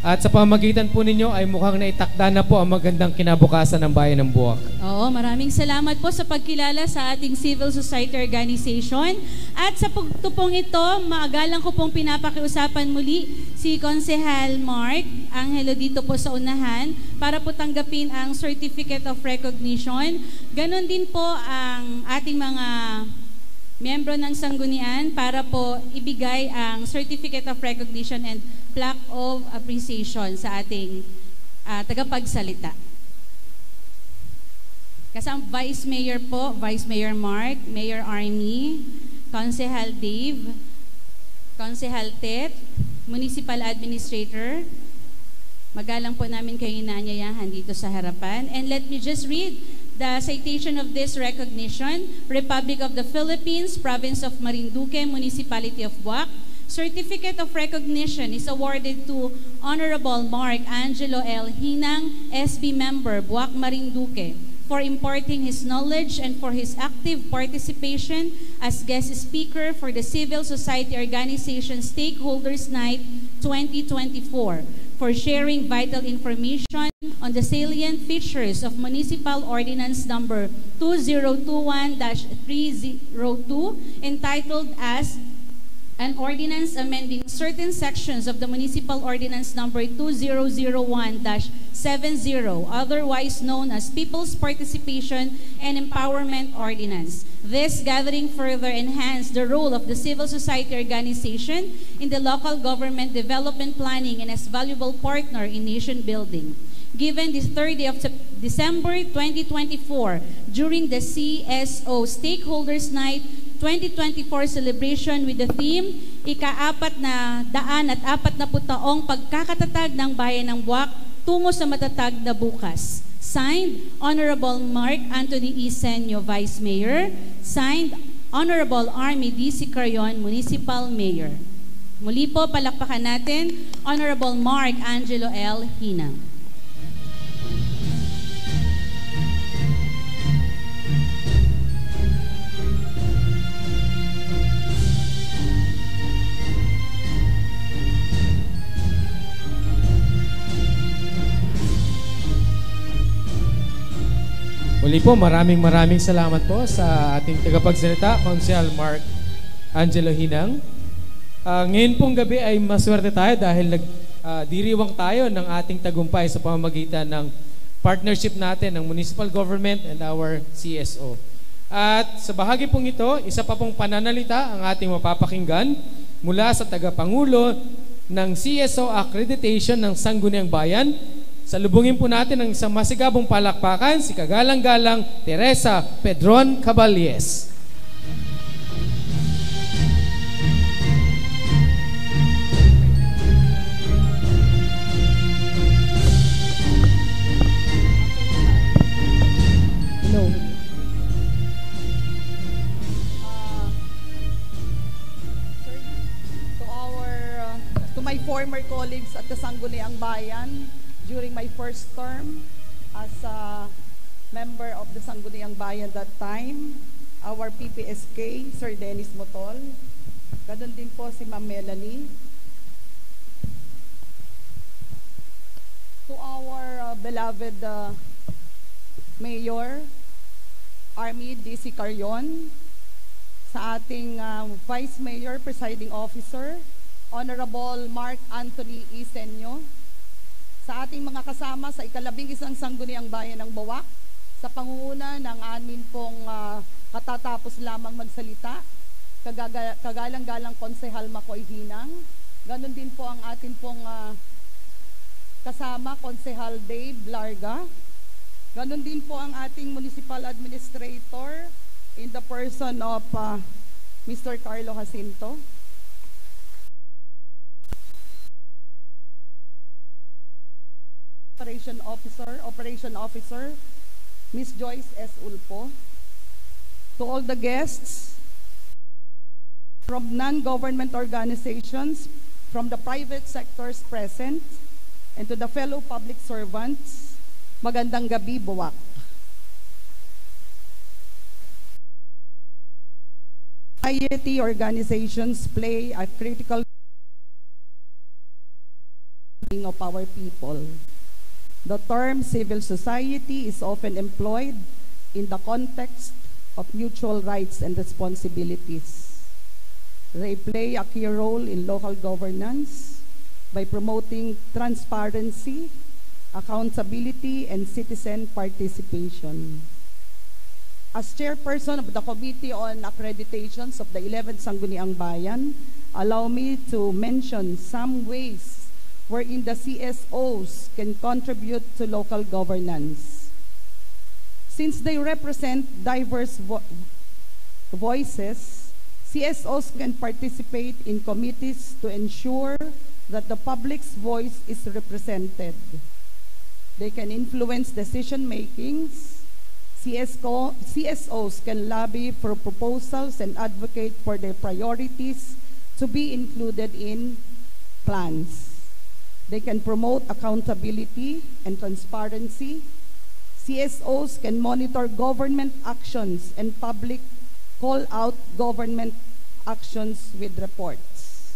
At sa pamamagitan po ninyo ay mukhang naitakda na po ang magandang kinabukasan ng bayan ng Buwak. Oo, maraming salamat po sa pagkilala sa ating civil society organization. At sa pagtupong ito, maagalang ko pong pinapakiusapan muli si Konsehal Mark Angelo dito po sa unahan para po tanggapin ang Certificate of Recognition. Ganon din po ang ating mga miyembro ng sanggunian para po ibigay ang Certificate of Recognition and Plaque of Appreciation sa ating tagapagsalita. Kasama Vice Mayor po, Vice Mayor Mark, Mayor Army, Konsehal Dave, Konsehal Tet, Municipal Administrator. Magalang po namin kayo inaanyayahan dito sa harapan. And let me just read the citation of this recognition. Republic of the Philippines, Province of Marinduque, Municipality of Buwak. Certificate of Recognition is awarded to Honorable Mark Angelo L. Hinang, SB Member, Buwak, Marinduque, for imparting his knowledge and for his active participation as guest speaker for the Civil Society Organization Stakeholders Night 2024. For sharing vital information on the salient features of Municipal Ordinance Number 2021-302 entitled as An Ordinance Amending Certain Sections of the Municipal Ordinance Number 2001-70, otherwise known as People's Participation and Empowerment Ordinance. This gathering further enhanced the role of the civil society organization in the local government development planning and as valuable partner in nation building. Given the 3rd day of December 2024 during the CSO Stakeholders Night 2024 celebration with the theme Ika-4 na daan at 40 taong pagkakatatag ng bayan ng Buwak tungo sa matatag na bukas. Signed, Honorable Mark Anthony E. Senyo, Vice Mayor. Signed, Honorable Army D. Sicarion, Municipal Mayor. Muli po, palakpakan natin, Honorable Mark Angelo L. Hinang. Muli po, maraming salamat po sa ating tagapagsalita, Konsehal Mark Angelo Hinang. Ngayon pong gabi ay maswerte tayo dahil diriwang tayo ng ating tagumpay sa pamamagitan ng partnership natin ng municipal government and our CSO. At sa bahagi pong ito, isa pa pong pananalita ang ating mapapakinggan mula sa tagapangulo ng CSO Accreditation ng Sangguniang Bayan. Salubungin po natin ang isang masigabong palakpakan, si kagalang-galang Teresa Pedron Caballes. former colleagues at the Sangguniang Bayan during my first term as a member of the Sangguniang Bayan that time, our PPSK, Sir Dennis Motol, ganun din po si Ma'am Melanie. To our beloved Mayor, Army D.C. Carion, sa ating Vice Mayor, Presiding Officer, Honorable Mark Anthony Isenyo, sa ating mga kasama sa ika-11 Sangguniang Bayan ng Bawak, sa pangunguna ng amin pong katatapos lamang magsalita, kagalang-galang Konsehal Makoy Hinang, ganun din po ang atin pong kasama, Konsehal Dave Larga, ganun din po ang ating Municipal Administrator in the person of Mr. Carlo Jacinto. Operation Officer, Ms. Joyce S. Ulpo. To all the guests from non-government organizations, from the private sectors present, and to the fellow public servants, magandang gabi, Bawak. Society organizations play a critical role of our people. The term civil society is often employed in the context of mutual rights and responsibilities. They play a key role in local governance by promoting transparency, accountability, and citizen participation. As chairperson of the Committee on Accreditations of the 11th Sangguniang Bayan, allow me to mention some ways wherein the CSOs can contribute to local governance. Since they represent diverse voices, CSOs can participate in committees to ensure that the public's voice is represented. They can influence decision-makings. CSOs can lobby for proposals and advocate for their priorities to be included in plans. They can promote accountability and transparency. CSOs can monitor government actions and public call out government actions with reports.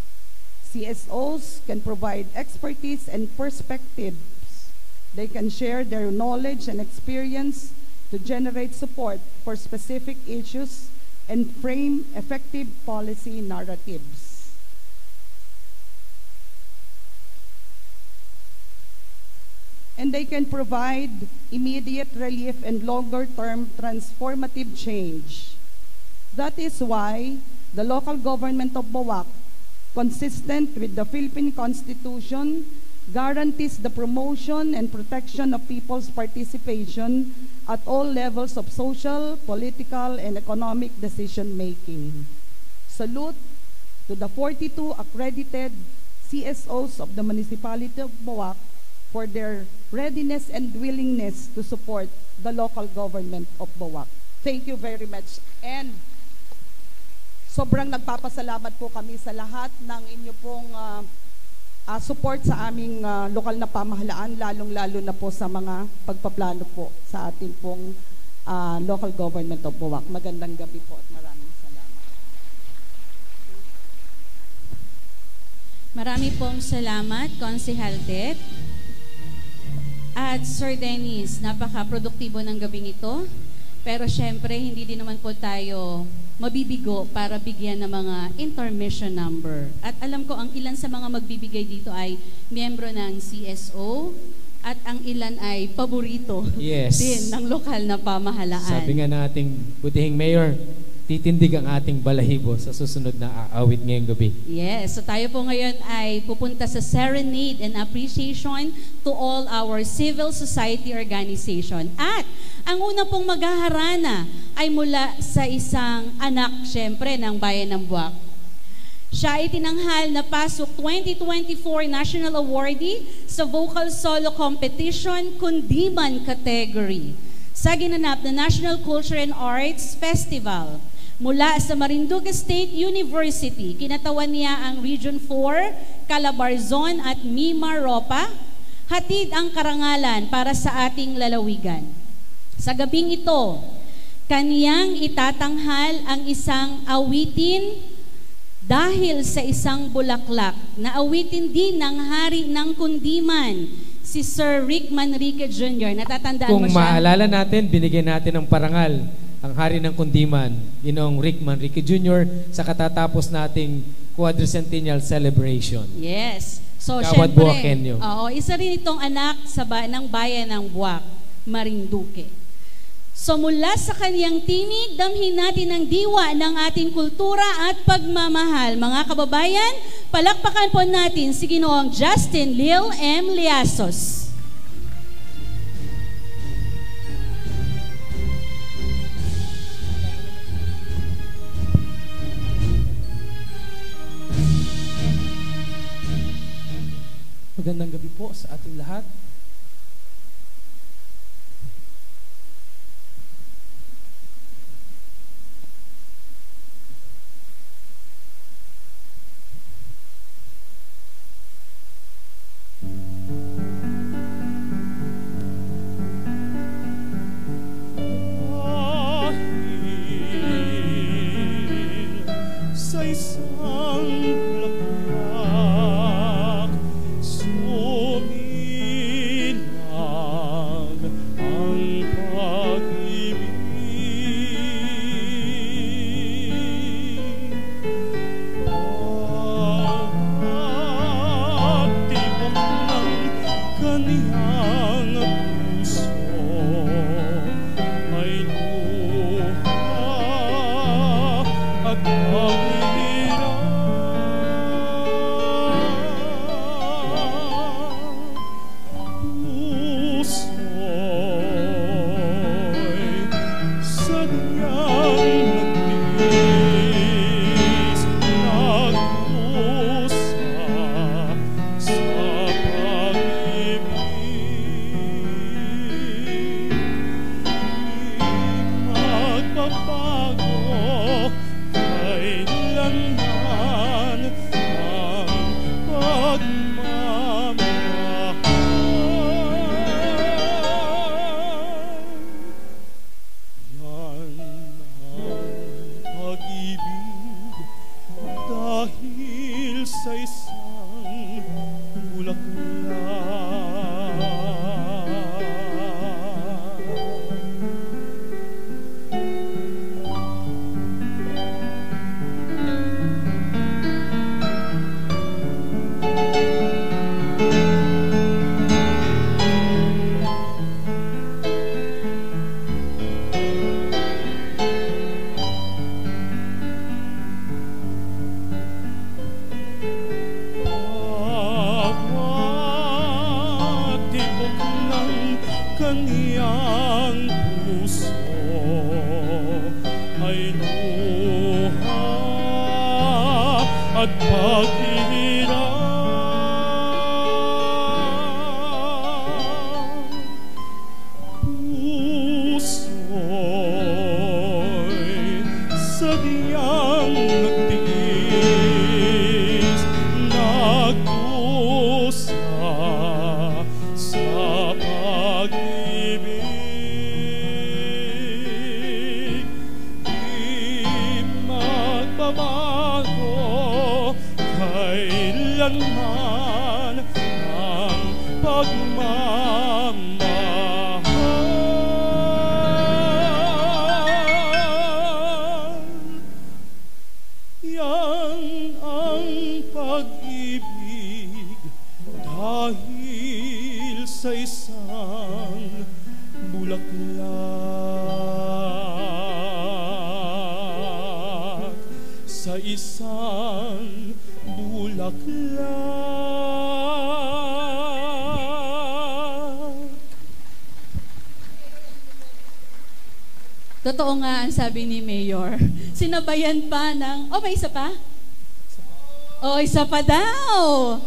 CSOs can provide expertise and perspectives. They can share their knowledge and experience to generate support for specific issues and frame effective policy narratives. And they can provide immediate relief and longer-term transformative change. That is why the local government of Bawak, consistent with the Philippine Constitution, guarantees the promotion and protection of people's participation at all levels of social, political, and economic decision-making. Salute to the 42 accredited CSOs of the Municipality of Bawak for their readiness and willingness to support the local government of Bawak. Thank you very much. And sobrang nagpapasalamat po kami sa lahat ng inyo pong support sa aming lokal na pamahalaan, lalong-lalo na po sa mga pagpaplano po sa ating pong local government of Bawak. Magandang gabi po at maraming salamat. Marami pong salamat, Konsehal Det. At Sir Dennis, napaka-produktibo ng gabing ito. Pero syempre, hindi din naman po tayo mabibigo para bigyan ng mga intermission number. At alam ko, ang ilan sa mga magbibigay dito ay miyembro ng CSO at ang ilan ay paborito din ng lokal na pamahalaan. Sabi nga nating butihing mayor, titindig ang ating balahibo sa susunod na aawit ngayong gabi. Yes, so tayo po ngayon ay pupunta sa serenade and appreciation to all our civil society organization. At ang una pong maghaharana ay mula sa isang anak, syempre, ng Bayan ng Buwak. Siya ay tinanghal na pasok 2024 National Awardee sa Vocal Solo Competition Kundiman category sa ginanap na National Culture and Arts Festival. mula sa Marinduque State University. Kinatawan niya ang Region 4, Calabarzon at Mimaropa. Hatid ang karangalan para sa ating lalawigan. Sa gabing ito, kaniyang itatanghal ang isang awitin dahil sa isang bulaklak na awitin din ng hari ng Kundiman, si Sir Rick Manrique Jr. Natatandaan mo Kung siya? maalala natin, binigyan natin ng parangal ang hari ng Kundiman, Ginoong Rick Manrique Jr. sa katatapos nating quadricentennial celebration. Yes. So, Kawad syempre, Buakenyo. isa rin itong anak ng bayan ng Buak, Marinduque. So mula sa kaniyang tinig, damhin natin ang diwa ng ating kultura at pagmamahal. Mga kababayan, palakpakan po natin si Ginoong Justin Lil M. Liasos. Magandang gabi po sa ating lahat. Totoo nga ang sabi ni Mayor. Sinabayan pa ng, may isa pa? Isa pa daw.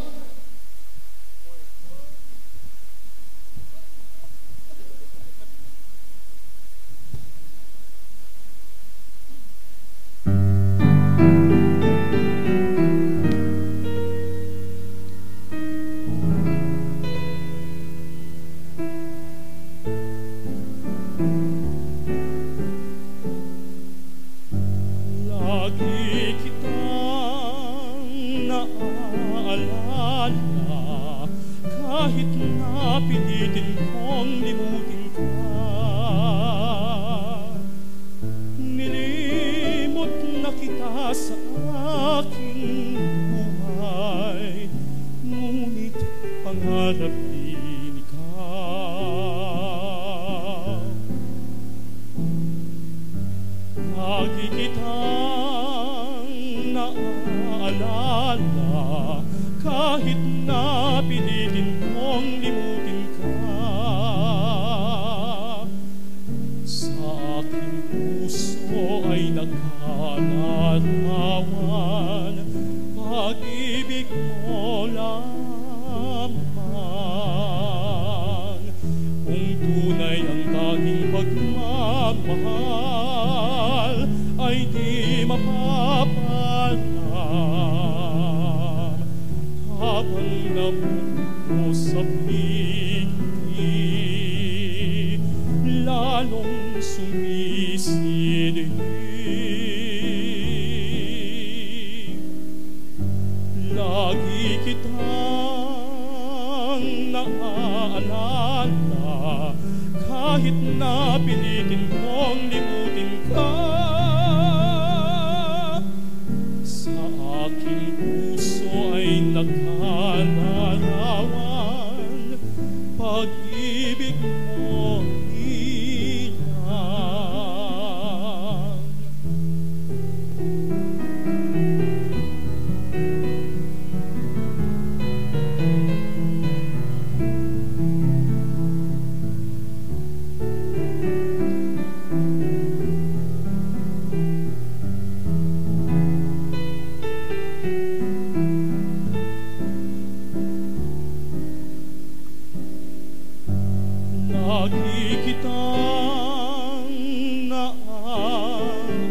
naaalala kahit napilitin kong limutin ka. Nilimot na kita sa aking buhay, ngunit pangarap din ikaw. Lagi kitang naaalala kahit napilitin kong limutin ka. Sa aking puso ay nagkalarawan pag-ibig mo lamang. Kung tunay ang tanging pagmamahal ay di mapapalam habang nabuo sa piging lalong sumisidhig. Lagi kitang naaalala kahit napilitin kong limutin ka. Sa aking puso ay nagkalarawan pag-ibig mo ilang. Lagi kitang naaalala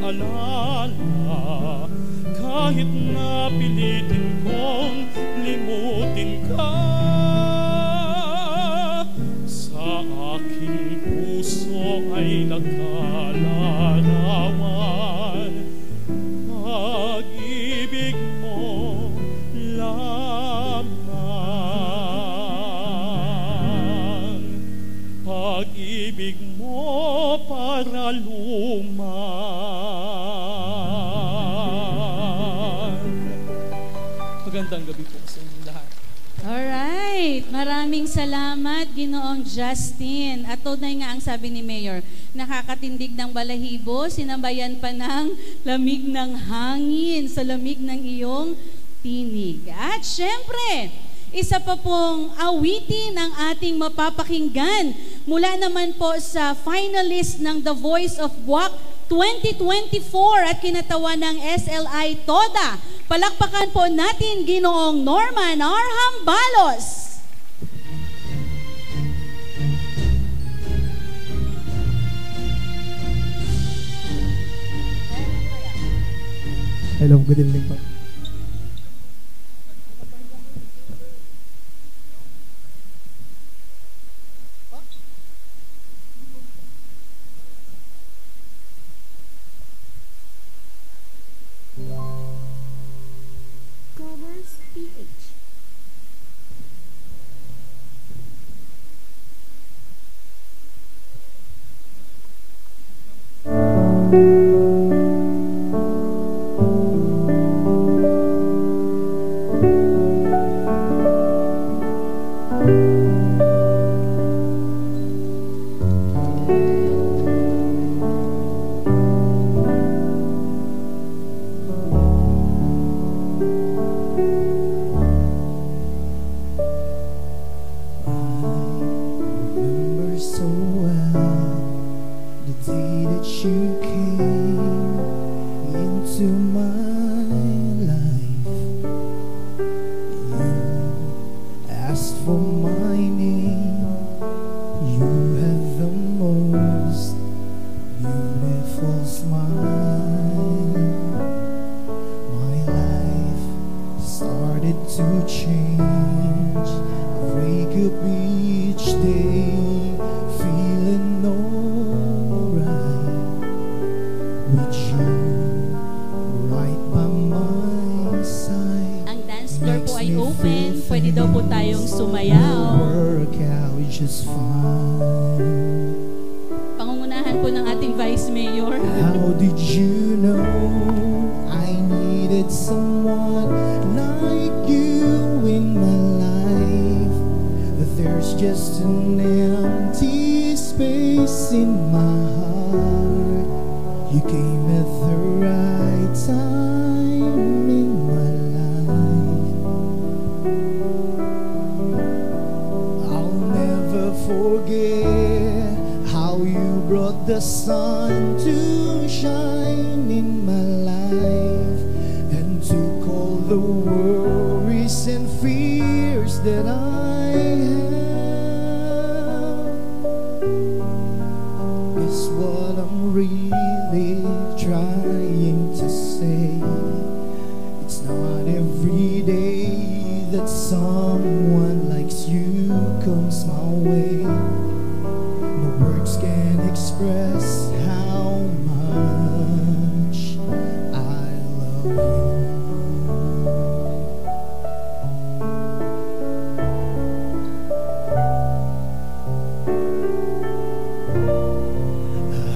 kahit napilitin kong limutin ka. Sa aking puso ay nagkalarawan pag-ibig mo lamang. Pag-ibig mo para luman. Magandang gabi po sa inyong lahat. Alright, maraming salamat Ginoong Justin. At tunay nga ang sabi ni Mayor, nakakatindig ng balahibo, sinabayan pa ng lamig ng hangin sa lamig ng iyong tinig. At syempre, isa pa pong awitin ang ating mapapakinggan mula naman po sa finalist ng The Voice of Buwak 2024 at kinatawan ng SLI Toda. Palakpakan po natin Ginoong Norman R. Hambalos. Hello, good evening po. Covers PH. pwede daw po tayong sumayaw. Work out just fine. Pangungunahan po ng ating Vice Mayor. How did you know I needed someone like you in my life? That there's just an empty space in my heart. You came at the right time in my life. I'll never forget how you brought the sun to shine in my life and took all the worries and fears that I have. Is what I'm really trying to say. It's not every day that someone likes you comes my way. No words can express how much I love you.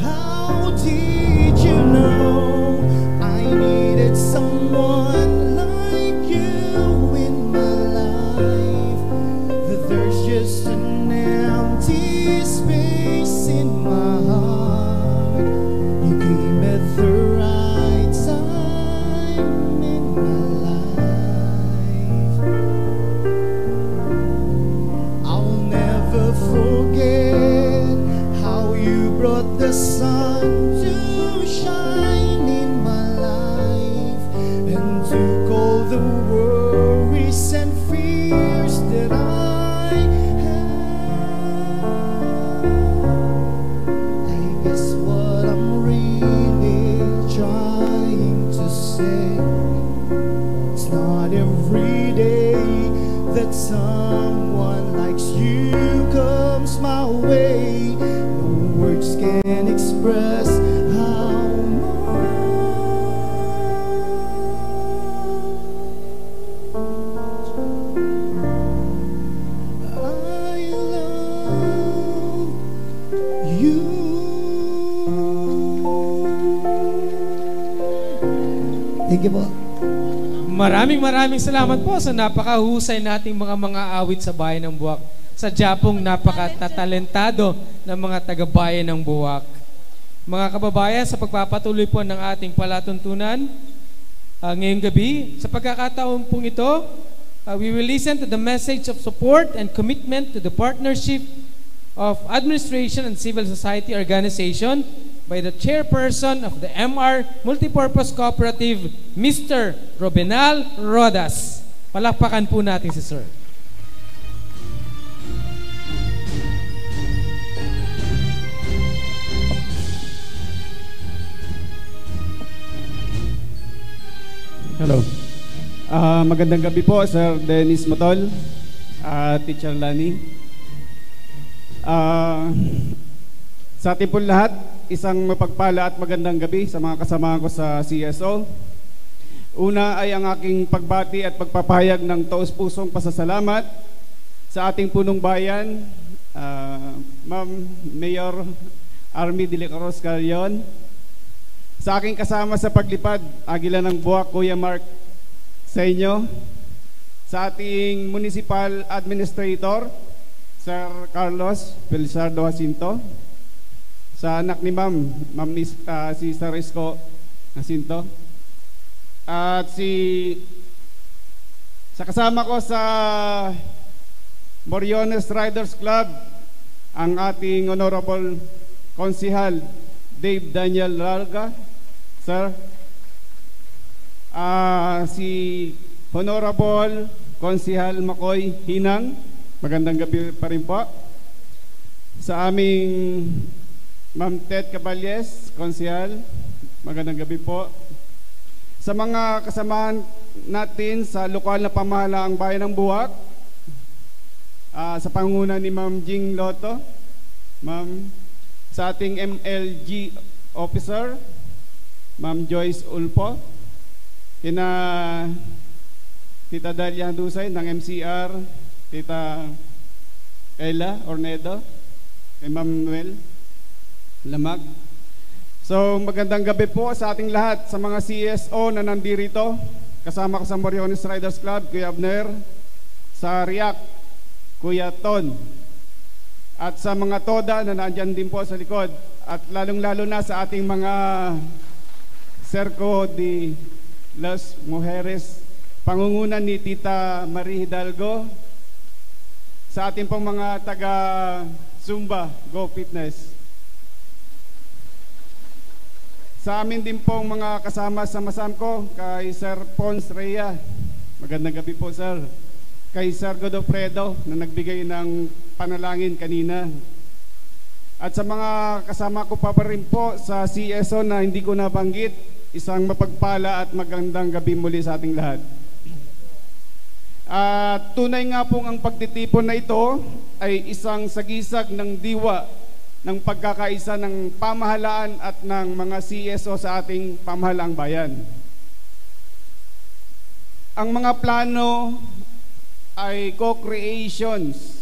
How did you know I needed someone like you in my life? That there's just an empty space in my heart. You came at the right time in my life. I'll never forget how you brought the sun to shine in my life and took all the worries and fears that I have. I guess what I'm really trying to say, it's not every day that someone likes you comes my way. No words can express how much I love you. Thank you po. Maraming salamat po sa napakahusay nating mga awit sa Bayan ng Buwak. Sa Japong napakatalentado ng mga taga-Bayan ng Buwak. Mga kababayan, sa pagpapatuloy po ng ating palatuntunan ngayong gabi, sa pagkakataon pong ito, we will listen to the message of support and commitment to the partnership of administration and civil society organization by the chairperson of the MR Multipurpose Cooperative, Mr. Robenal Rodas. Palakpakan po natin si Sir. Hello. Magandang gabi po, Sir Dennis Matol, Teacher Lani. Sa ating po lahat, isang mapagpala at magandang gabi sa mga kasama ko sa CSO. Una ay ang aking pagbati at pagpapahayag ng taus-pusong pasasalamat sa ating punong bayan, Ma'am Mayor Army de la Cruz Carrion, sa aking kasama sa paglipad, Agila ng Buwak, Kuya Mark, sa inyo, sa ating Municipal Administrator, Sir Carlos Felizardo Jacinto, sa anak ni Ma'am si Sir Isko Jacinto, at sa kasama ko sa Moriones Riders Club, ang ating Honorable Konsihal Dave Daniel Larga, Sir, si Honorable Konsihal Makoy Hinang, magandang gabi pa rin po. Sa aming Ma'am Ted Caballes, Konsihal, magandang gabi po. Sa mga kasamahan natin sa lokal na pamahalaang Bayan ng Buwak, sa pangunguna ni Ma'am Jing Loto, Ma'am, sa ating MLG Officer, Ma'am Joyce Ulpo, kina Tita Dalia Handusay ng MCR, Tita Ella Ornedo, kay Ma'am Noel Lamag. So magandang gabi po sa ating lahat, sa mga CSO na nandirito. Kasama ko sa Moriones Riders Club, Kuya Abner, sa RIAC, Kuya Ton, at sa mga TODA na nandyan din po sa likod, at lalong-lalo na sa ating mga Cerco de las Mujeres, pangungunan ni Tita Marie Hidalgo, sa ating pong mga taga Zumba Go Fitness, sa amin din pong mga kasama sa Masamco, kay Sir Pons Rhea, magandang gabi po sir, kay Sir Godofredo na nagbigay ng panalangin kanina, at sa mga kasama ko pa rin po sa CSO na hindi ko nabanggit, isang mapagpala at magandang gabi muli sa ating lahat. Tunay nga pong ang pagtitipon na ito ay isang sagisag ng diwa ng pagkakaisa ng pamahalaan at ng mga CSO sa ating pamahalaang bayan. Ang mga plano ay co-creations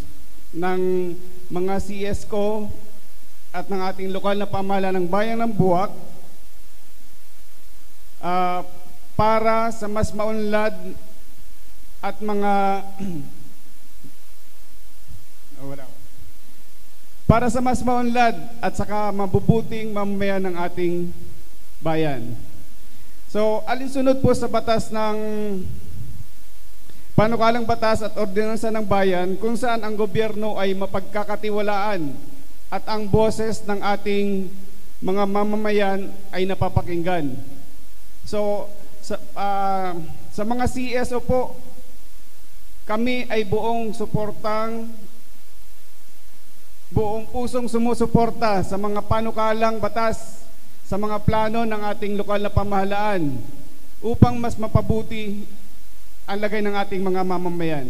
ng mga CSO at ng ating lokal na pamahalaan ng bayan ng Buwak para sa mas maunlad at mga para sa mas maunlad at saka mabubuting mamamayan ng ating bayan. So, alinsunod po sa batas ng panukalang batas at ordinansa ng bayan kung saan ang gobyerno ay mapagkakatiwalaan at ang boses ng ating mga mamamayan ay napapakinggan. So, sa mga CSO po, kami ay buong pusong sumusuporta sa mga panukalang batas, sa mga plano ng ating lokal na pamahalaan upang mas mapabuti ang lagay ng ating mga mamamayan.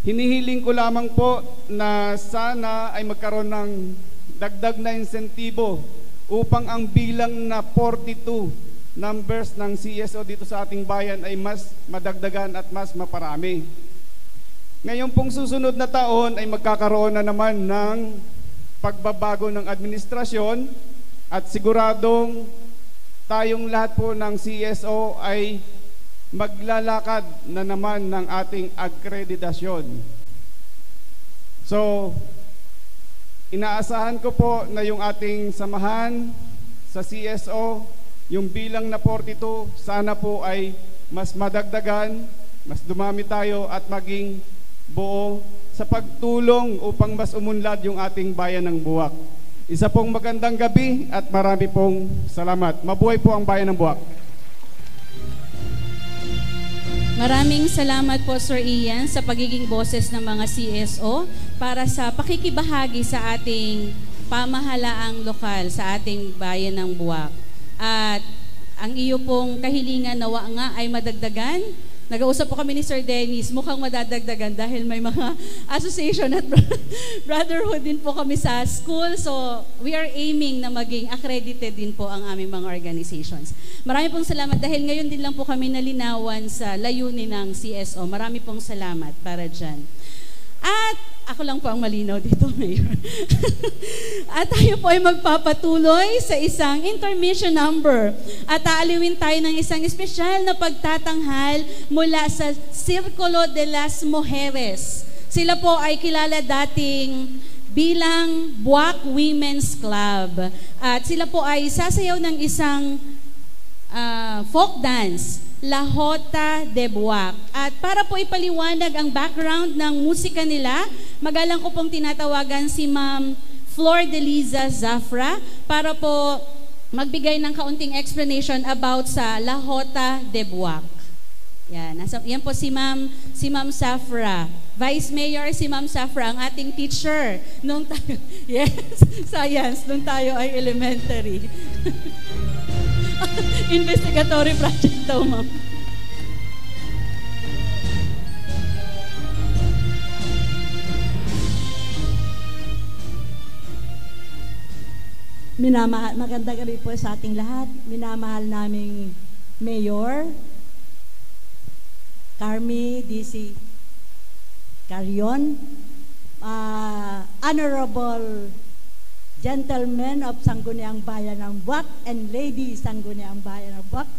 Hinihiling ko lamang po na sana ay magkaroon ng dagdag na insentibo upang ang bilang na 42 numbers ng CSO dito sa ating bayan ay mas madagdagan at mas maparami. Ngayon pong susunod na taon ay magkakaroon na naman ng pagbabago ng administrasyon at siguradong tayong lahat po ng CSO ay maglalakad na naman ng ating akreditasyon. So, inaasahan ko po na yung ating samahan sa CSO, yung bilang na 42, sana po ay mas madagdagan, mas dumami tayo at maging buo sa pagtulong upang mas umunlad yung ating bayan ng Buwak. Isa pong magandang gabi at marami pong salamat. Mabuhay po ang bayan ng Buwak. Maraming salamat po Sir Ian sa pagiging boses ng mga CSO para sa pakikibahagi sa ating pamahalaang lokal sa ating bayan ng Buwak. At ang iyo pong kahilingan nawa nga ay madagdagan. Nag-uusap po kami ni Sir Dennis, mukhang madadagdagan dahil may mga association at brotherhood din po kami sa school. So, we are aiming na maging accredited din po ang aming mga organizations. Marami pong salamat dahil ngayon din lang po kami nalinawan sa layunin ng CSO. Marami pong salamat para dyan. At ako lang po ang malinaw dito, Mayor. At tayo po ay magpapatuloy sa isang intermission number. At aaliwin tayo ng isang espesyal na pagtatanghal mula sa Círculo de las Mujeres. Sila po ay kilala dating bilang Buwak Women's Club. At sila po ay sasayaw ng isang folk dance, La Jota de Buwak. At para po ipaliwanag ang background ng musika nila, magalang ko pong tinatawagan si Ma'am Flor de Liza Zafra para po magbigay ng kaunting explanation about sa La Jota de Buwak. Yan po si Ma'am Zafra. Vice Mayor si Ma'am Zafra, ang ating teacher nung tayo, yes, science, nung tayo ay elementary. Investigatory project daw, ma'am. Magandang gabi po sa ating lahat. Minamahal naming Mayor, Carmi D.C. Carion, Honorable Gentlemen of Sangguniang Bayan ng Buwak and Lady Sangguniang Bayan ng Buwak,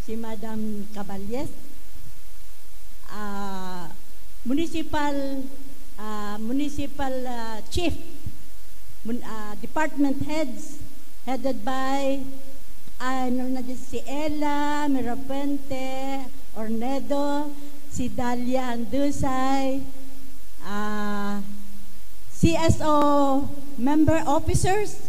si Madam Caballes, Municipal Chief, Department Heads, headed by si Ella Mirapente Ornedo, si Dalia Andusay, CSO member officers,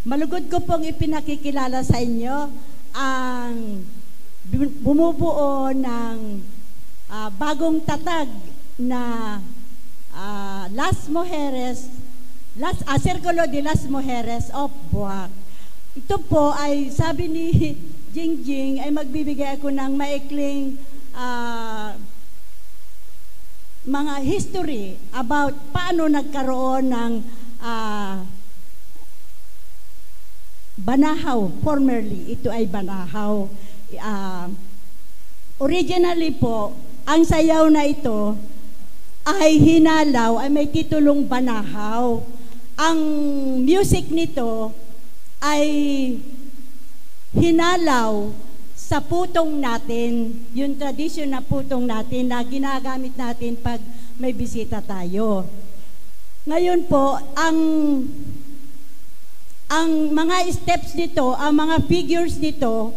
malugod ko pong ipinakikilala sa inyo ang bumubuo ng bagong tatag na Círculo de las Mujeres of Buwak. Ito po ay, sabi ni Jingjing, ay magbibigay ako ng maikling mga history about paano nagkaroon ng Banahaw. Formerly, ito ay Banahaw. Originally po, ang sayaw na ito ay hinalaw, ay may titulong Banahaw. Ang music nito ay hinalaw sa putong natin, yung tradisyon na putong natin na ginagamit natin pag may bisita tayo. Ngayon po, ang mga steps nito, ang mga figures nito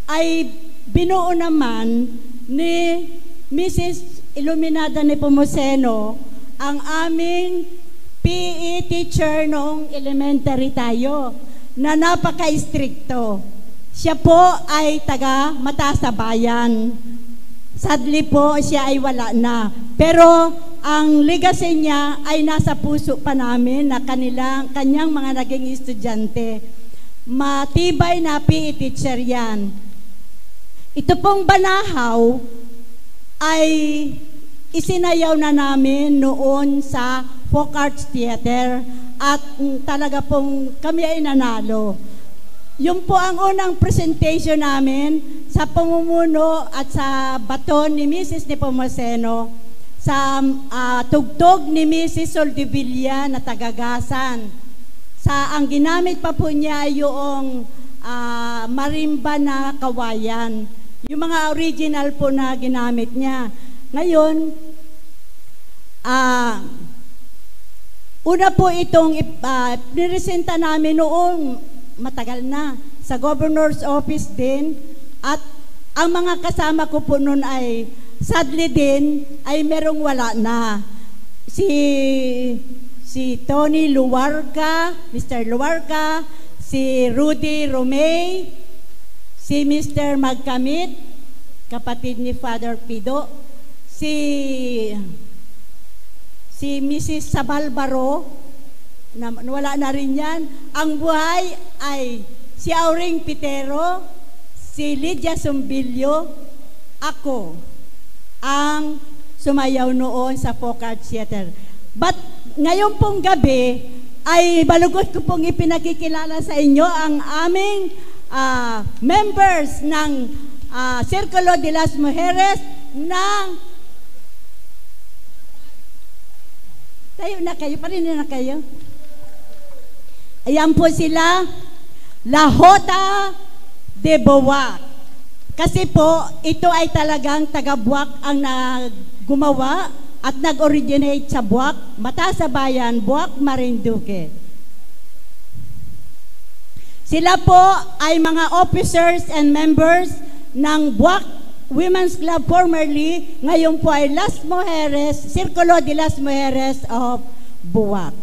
ay binuo naman ni Mrs. Iluminada Nepomuceno, ang aming PE teacher noong elementary tayo, na napaka-istrikto. Siya po ay taga Mataas na Bayan. Sadly po, siya ay wala na. Pero ang legacy niya ay nasa puso pa namin na kanyang mga naging estudyante. Matibay na PE teacher yan. Ito pong Banahaw ay isinayaw na namin noon sa Folk Arts Theater at talaga pong kami ay nanalo. Yun po ang unang presentation namin sa pamumuno at sa baton ni Mrs. Nepomuceno, sa tugtog ni Mrs. Soldevilla na tagagasan. Ang ginamit pa po niya yung marimba na kawayan. Yung mga original po na ginamit niya. Ngayon, una po itong niresenta namin noong matagal na sa Governor's Office din, at ang mga kasama ko po noon ay sadly din ay merong wala na. Si Tony Luarca, Mr. Luarca, si Rudy Romay, si Mr. Magkamit, kapatid ni Father Pido, si Mrs. Sabalbaro, na wala na rin yan. Ang buhay ay si Auring Pitero, si Lydia Sumbilyo, ako ang sumayaw noon sa Folk Arts Theater. But ngayon pong gabi ay balugod ko pong ipinakikilala sa inyo ang aming members ng Círculo de las Mujeres na tayo na kayo, parinig na kayo. Ayan po sila, La Jota de Buwak. Kasi po, ito ay talagang taga-Buwak ang gumawa at nag-originate sa Buwak, Mataas na Bayan, Buwak, Marinduque. Sila po ay mga officers and members ng Buwak Women's Club formerly, ngayon po ay Las Mujeres, Círculo de las Mujeres of Buwak.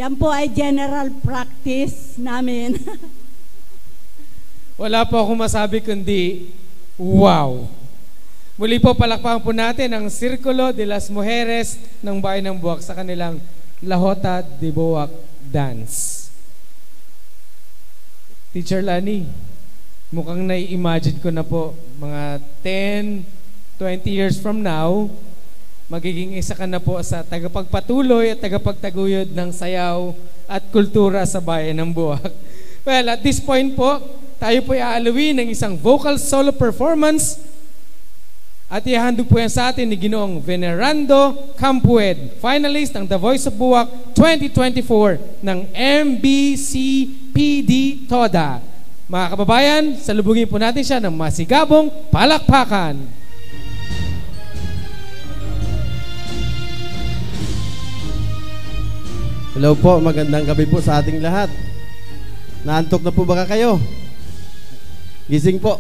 Yan po ay general practice namin. Wala po akong masabi kundi, wow! Muli po palakpakan po natin ang Sirkulo de las Mujeres ng Bayan ng Buwak sa kanilang Lahota de Buwak Dance. Teacher Lani, mukhang nai-imagine ko na po mga 10, 20 years from now, magiging isa ka na po sa tagapagpatuloy at tagapagtaguyod ng sayaw at kultura sa Bayan ng Buwak. Well, at this point po, tayo po i-aalawin ng isang vocal solo performance At ihahandog po yan sa atin ni Ginoong Venerando Campued, finalist ng The Voice of Buwak 2024 ng MBCPD TODA. Mga kababayan, salubungin po natin siya ng masigabong palakpakan. Hello po, magandang gabi po sa ating lahat. Naantok na po ba kayo? Gising po.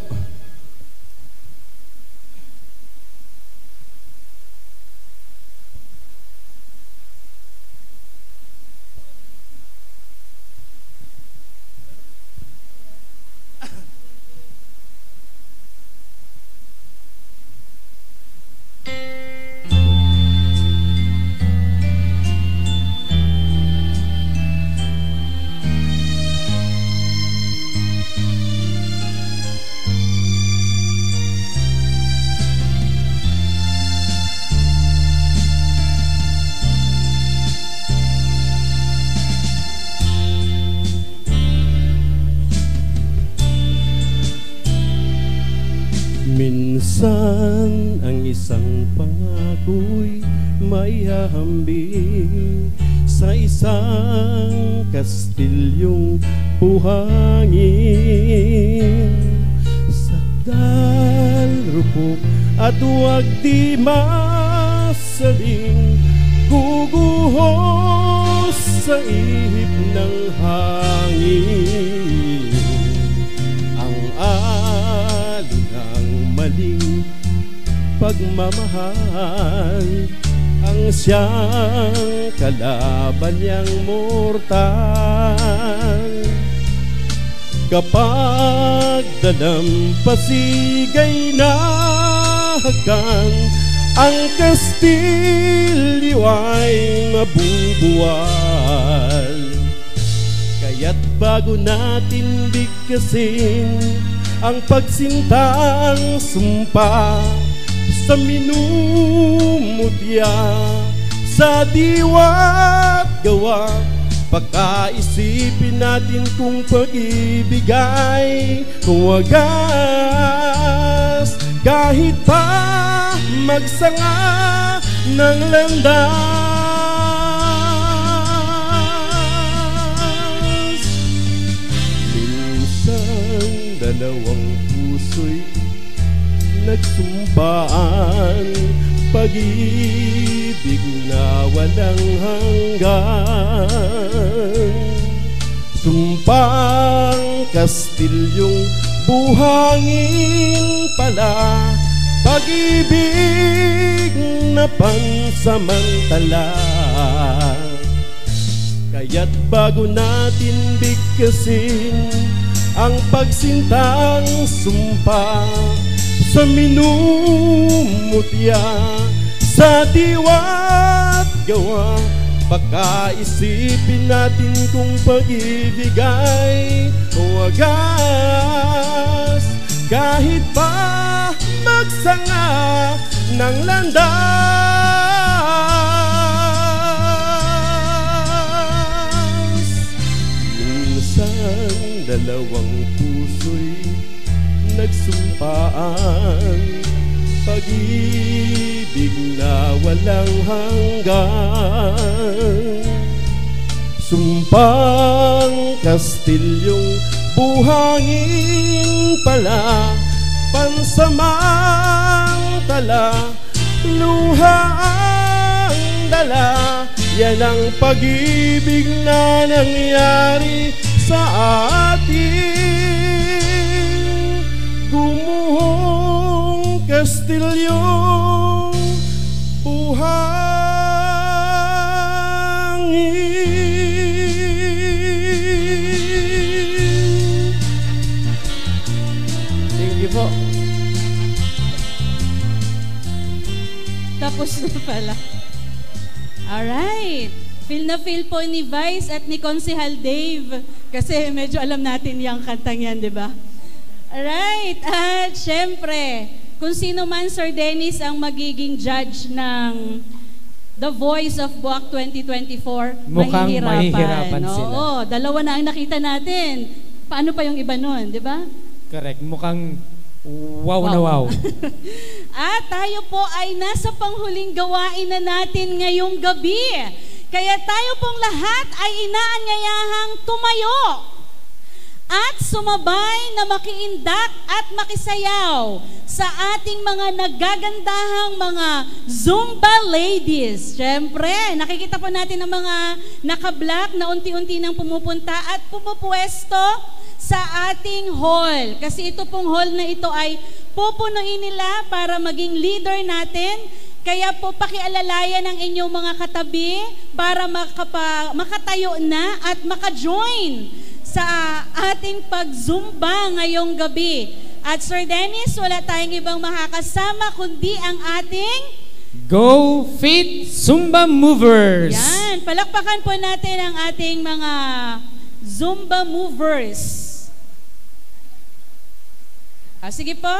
Minsan ang isang pangako'y maihahambing sa isang kastilyong buhangin. Sakdal, rupok at huwag di masaling guguhos sa ihip ng hangin. Ang maling pagmamahal ang siyang kalaban niyang mortal. Kapag dalampasigay na hagkan, ang kastilyo ay mabubuwal. Kaya't bago natin bigkasin ang pagsintang sumpa sa minumutya, sa diwa't gawa, pagkaisipin natin kung pag-ibig ay wagas. Kahit pa magsanga ng landas, minsan dalawang puso'y nagsumpaan, pag-ibig na walang hanggan. Sumpang kastilyong buhangin pala, pag-ibig na pansamantala. Kaya't bago natin bigkasin ang pagsintang sumpa sa minumutya, sa diwa't gawa, pagkaisipin natin kung pag-ibig ay wagas. Kahit pa magsanga ng landas, minsan dalawang puso'y nagsumpaan, pag-ibig na walang hanggan. Sumpang kastilyong buhangin pala, pansamantala, luha ang dala. Yan ang pag-ibig na nangyari sa atin. Gumuhong kastilyong buhangin. Thank you po. Tapos na pala. Alright. Feel na feel po ni Vice at ni Konsehal Dave kasi medyo alam natin yung kantang yan, di ba? Alright. At syempre, kung sino man, Sir Dennis, ang magiging judge ng The Voice of Buwak 2024, mukhang mahihirapan sila. Oo, dalawa na ang nakita natin. Paano pa yung iba nun, di ba? Correct. Mukhang wow na wow. At tayo po ay nasa panghuling gawain na natin ngayong gabi. Kaya tayo pong lahat ay inaanyayahang tumayo at sumabay na makiindak at makisayaw sa ating mga nagagandahang mga Zumba ladies. Siyempre, nakikita po natin ang mga naka-black na unti-unti nang pumupunta at pumupwesto sa ating hall. Kasi ito pong hall na ito ay pupunuin nila para maging leader natin. Kaya po pakialalayan ang inyong mga katabi para makatayo na at maka-join sa ating pag-zumba ngayong gabi. At Sir Dennis, wala tayong ibang makakasama kundi ang ating Go Fit Zumba Movers. Yan, palakpakan po natin ang ating mga Zumba Movers. Sige po,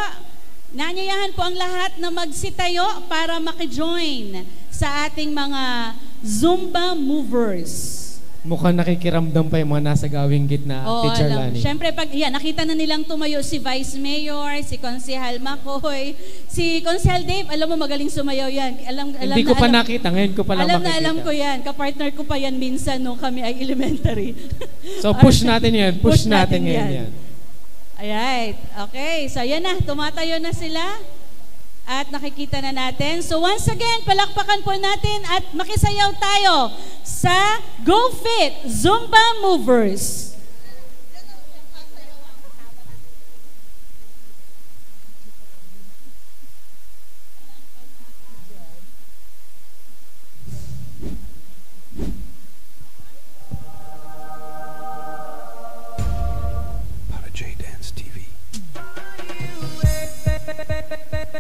naanyayahan po ang lahat na magsitayo para makijoin sa ating mga Zumba Movers. Mukhang nakikiramdam pa yung mga nasa gawing gitna, Teacher Lani. Siyempre, nakita na nilang tumayo si Vice Mayor, si Konsehal Makoy, si Konsehal Dave, alam mo magaling sumayaw yan. Hindi ko pa nakita, ngayon ko pa lang makikita. Alam ko yan, kapartner ko pa yan minsan nung kami ay elementary. So push natin yan, push natin yan. Alright, okay. So yan na, tumatayo na sila. At nakikita na natin. So once again, palakpakan po natin at makisayaw tayo sa Go Fit Zumba Movers.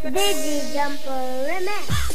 Digi Jumper Remix.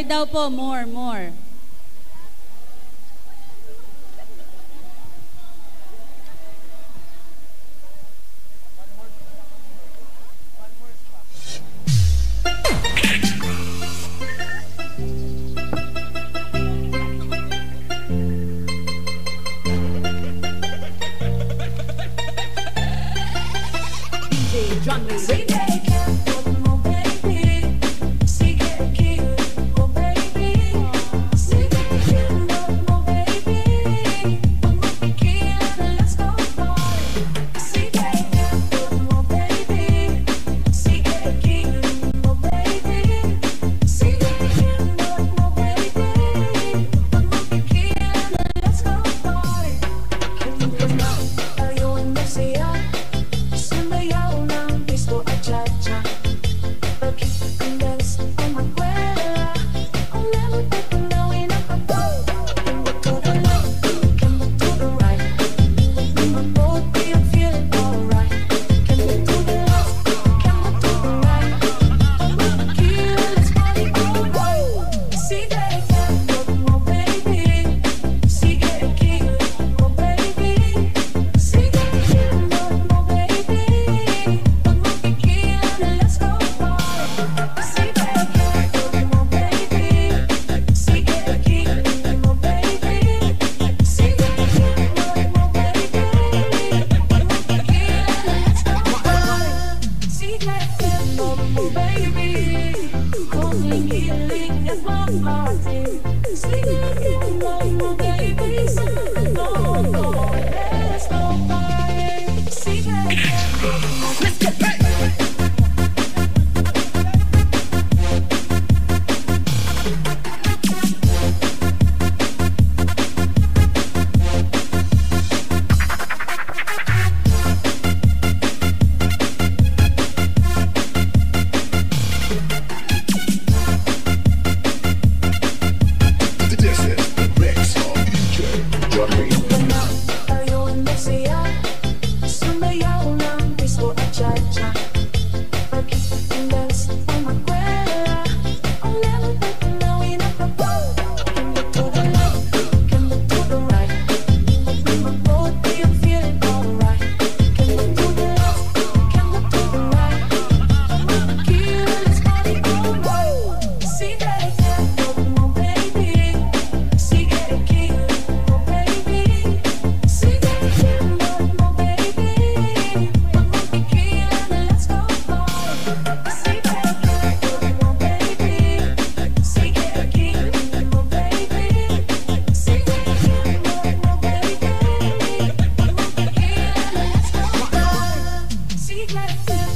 More daw po, more. John Lee. Sige, mo baby. Sige, mo baby. Sige, mo baby. Pag magpikilan, let's go party. Sige, mo baby. Sige, mo baby. Sige, mo baby. Pag magpikilan, let's go party. Ayaw na siya. Sumayaw ng disco at cha-cha. Pag-dance ang magwela. Ang level ay panawin ang kapaw. Come to the left, come to the right. We will both be feeling alright. Come to the left, come to the right. Pag magkila, let's party alright. Sige, mo baby. Sige, mo baby. Sige, mo baby. Pag magpikilan, let's go party. Sige, mo baby. Sige, mo baby. Sige, mo baby. Pag magpikilan, let's go party. Sige, mo baby. Kung hiling at mamati. Sige, mo baby. Go, let's go party. Sige, let's get back. This is the mix of DJ John Lee. Ayaw na siya. Sumayaw ng disco at cha-cha. Pag-dance ang magwela. Ang level ay panawin ang kapaw. Come to the left, come to the right. We will both be feeling alright. Come to the left, come to the right. Pag magkila, let's party alright. Sige, mo baby. Sige, mo baby. Sige, mo baby. Pag magpikilan, let's go party. Sige, mo baby. Sige, mo baby. Sige, mo baby. Pag magpikilan, let's go party. Sige,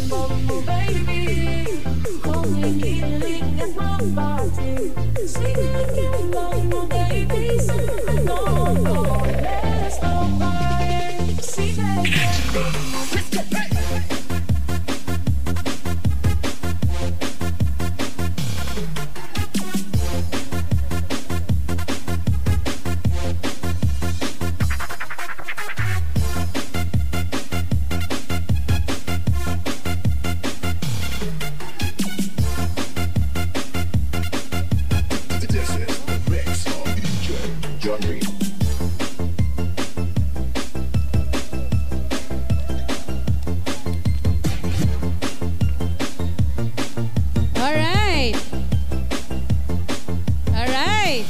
mo baby. Kung hiling at mamati. Sige, mo baby. Go, let's go party. Sige, let's get back. This is the mix of DJ John Lee. Alright. Alright.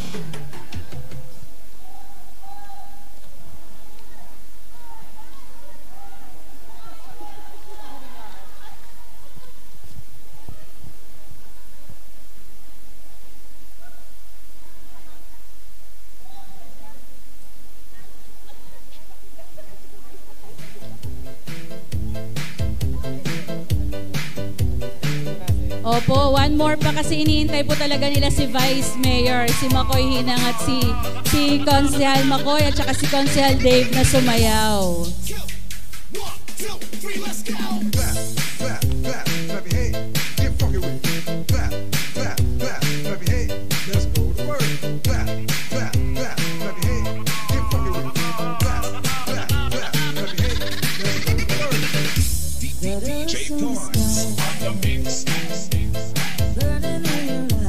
Opo, one more pa kasi iniintay po talaga nila si Vice Mayor, si Makoy Hinang at si Konsehal Makoy at saka si Konsehal Dave na sumayaw.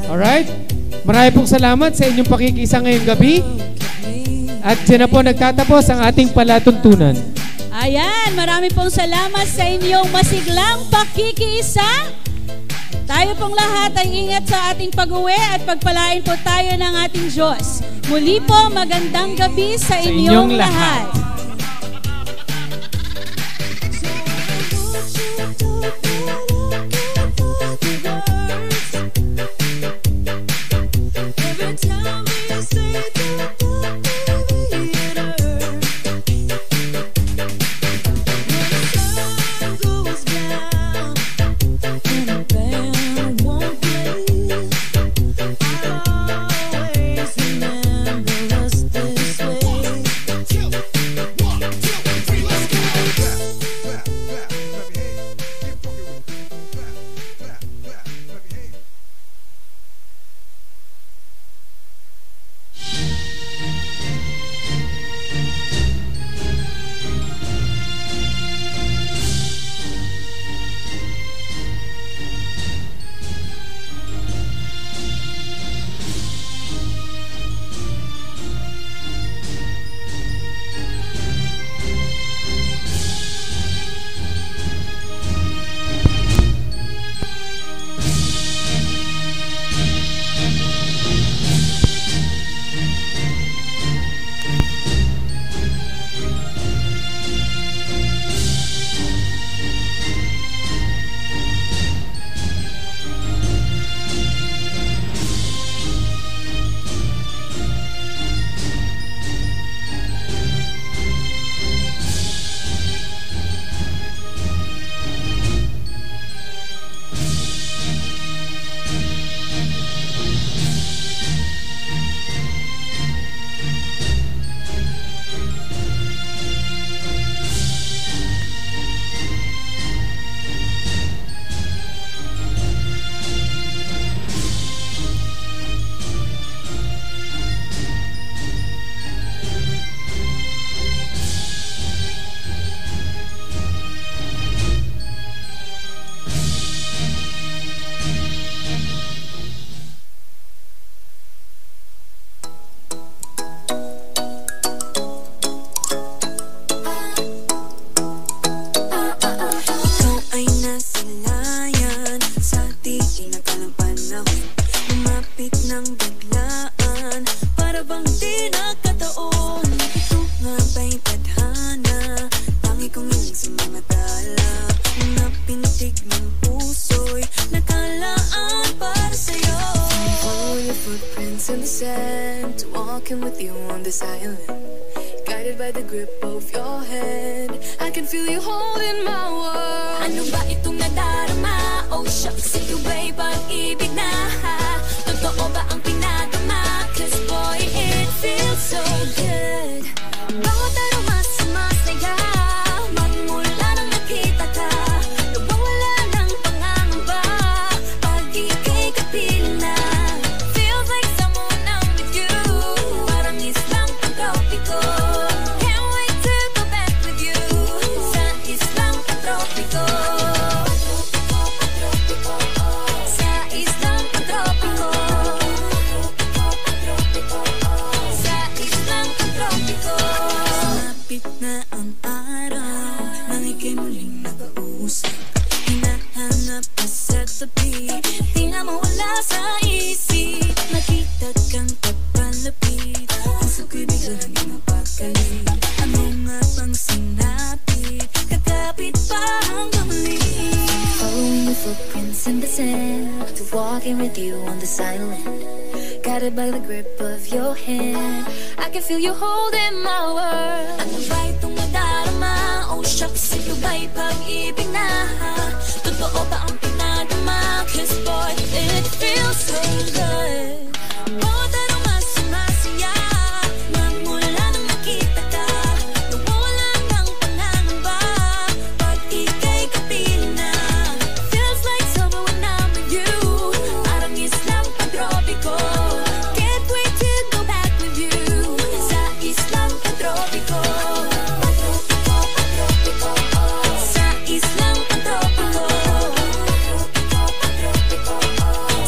Alright? Marami pong salamat sa inyong pakikisa ngayong gabi. At dyan na po nagtatapos ang ating palatuntunan. Ayan, marami pong salamat sa inyong masiglang pakikiisa. Tayo pong lahat ay ingat sa ating pag-uwi at pagpalain po tayo ng ating Diyos. Muli po, magandang gabi sa inyong lahat.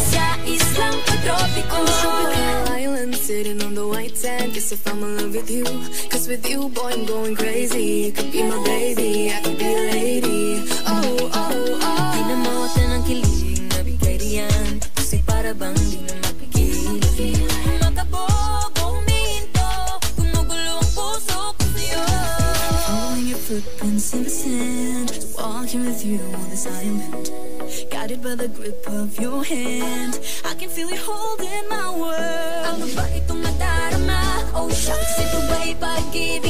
Sa islang pagdro Cause with you, boy, I'm going crazy. You could be my baby, I could be a lady. Oh, oh, oh. Pinamote ng kilig, nabigay diyan. Kasi para bang di na mapigil. Makabog, huminto, gumugulo ang puso ko sa'yo. Following your footprints in the sand, walking with you on this island, guided by the grip of your hand. I can feel you holding my world. Ano ba itong nadarama? Oh shucks, ito ba'y pag-ibig?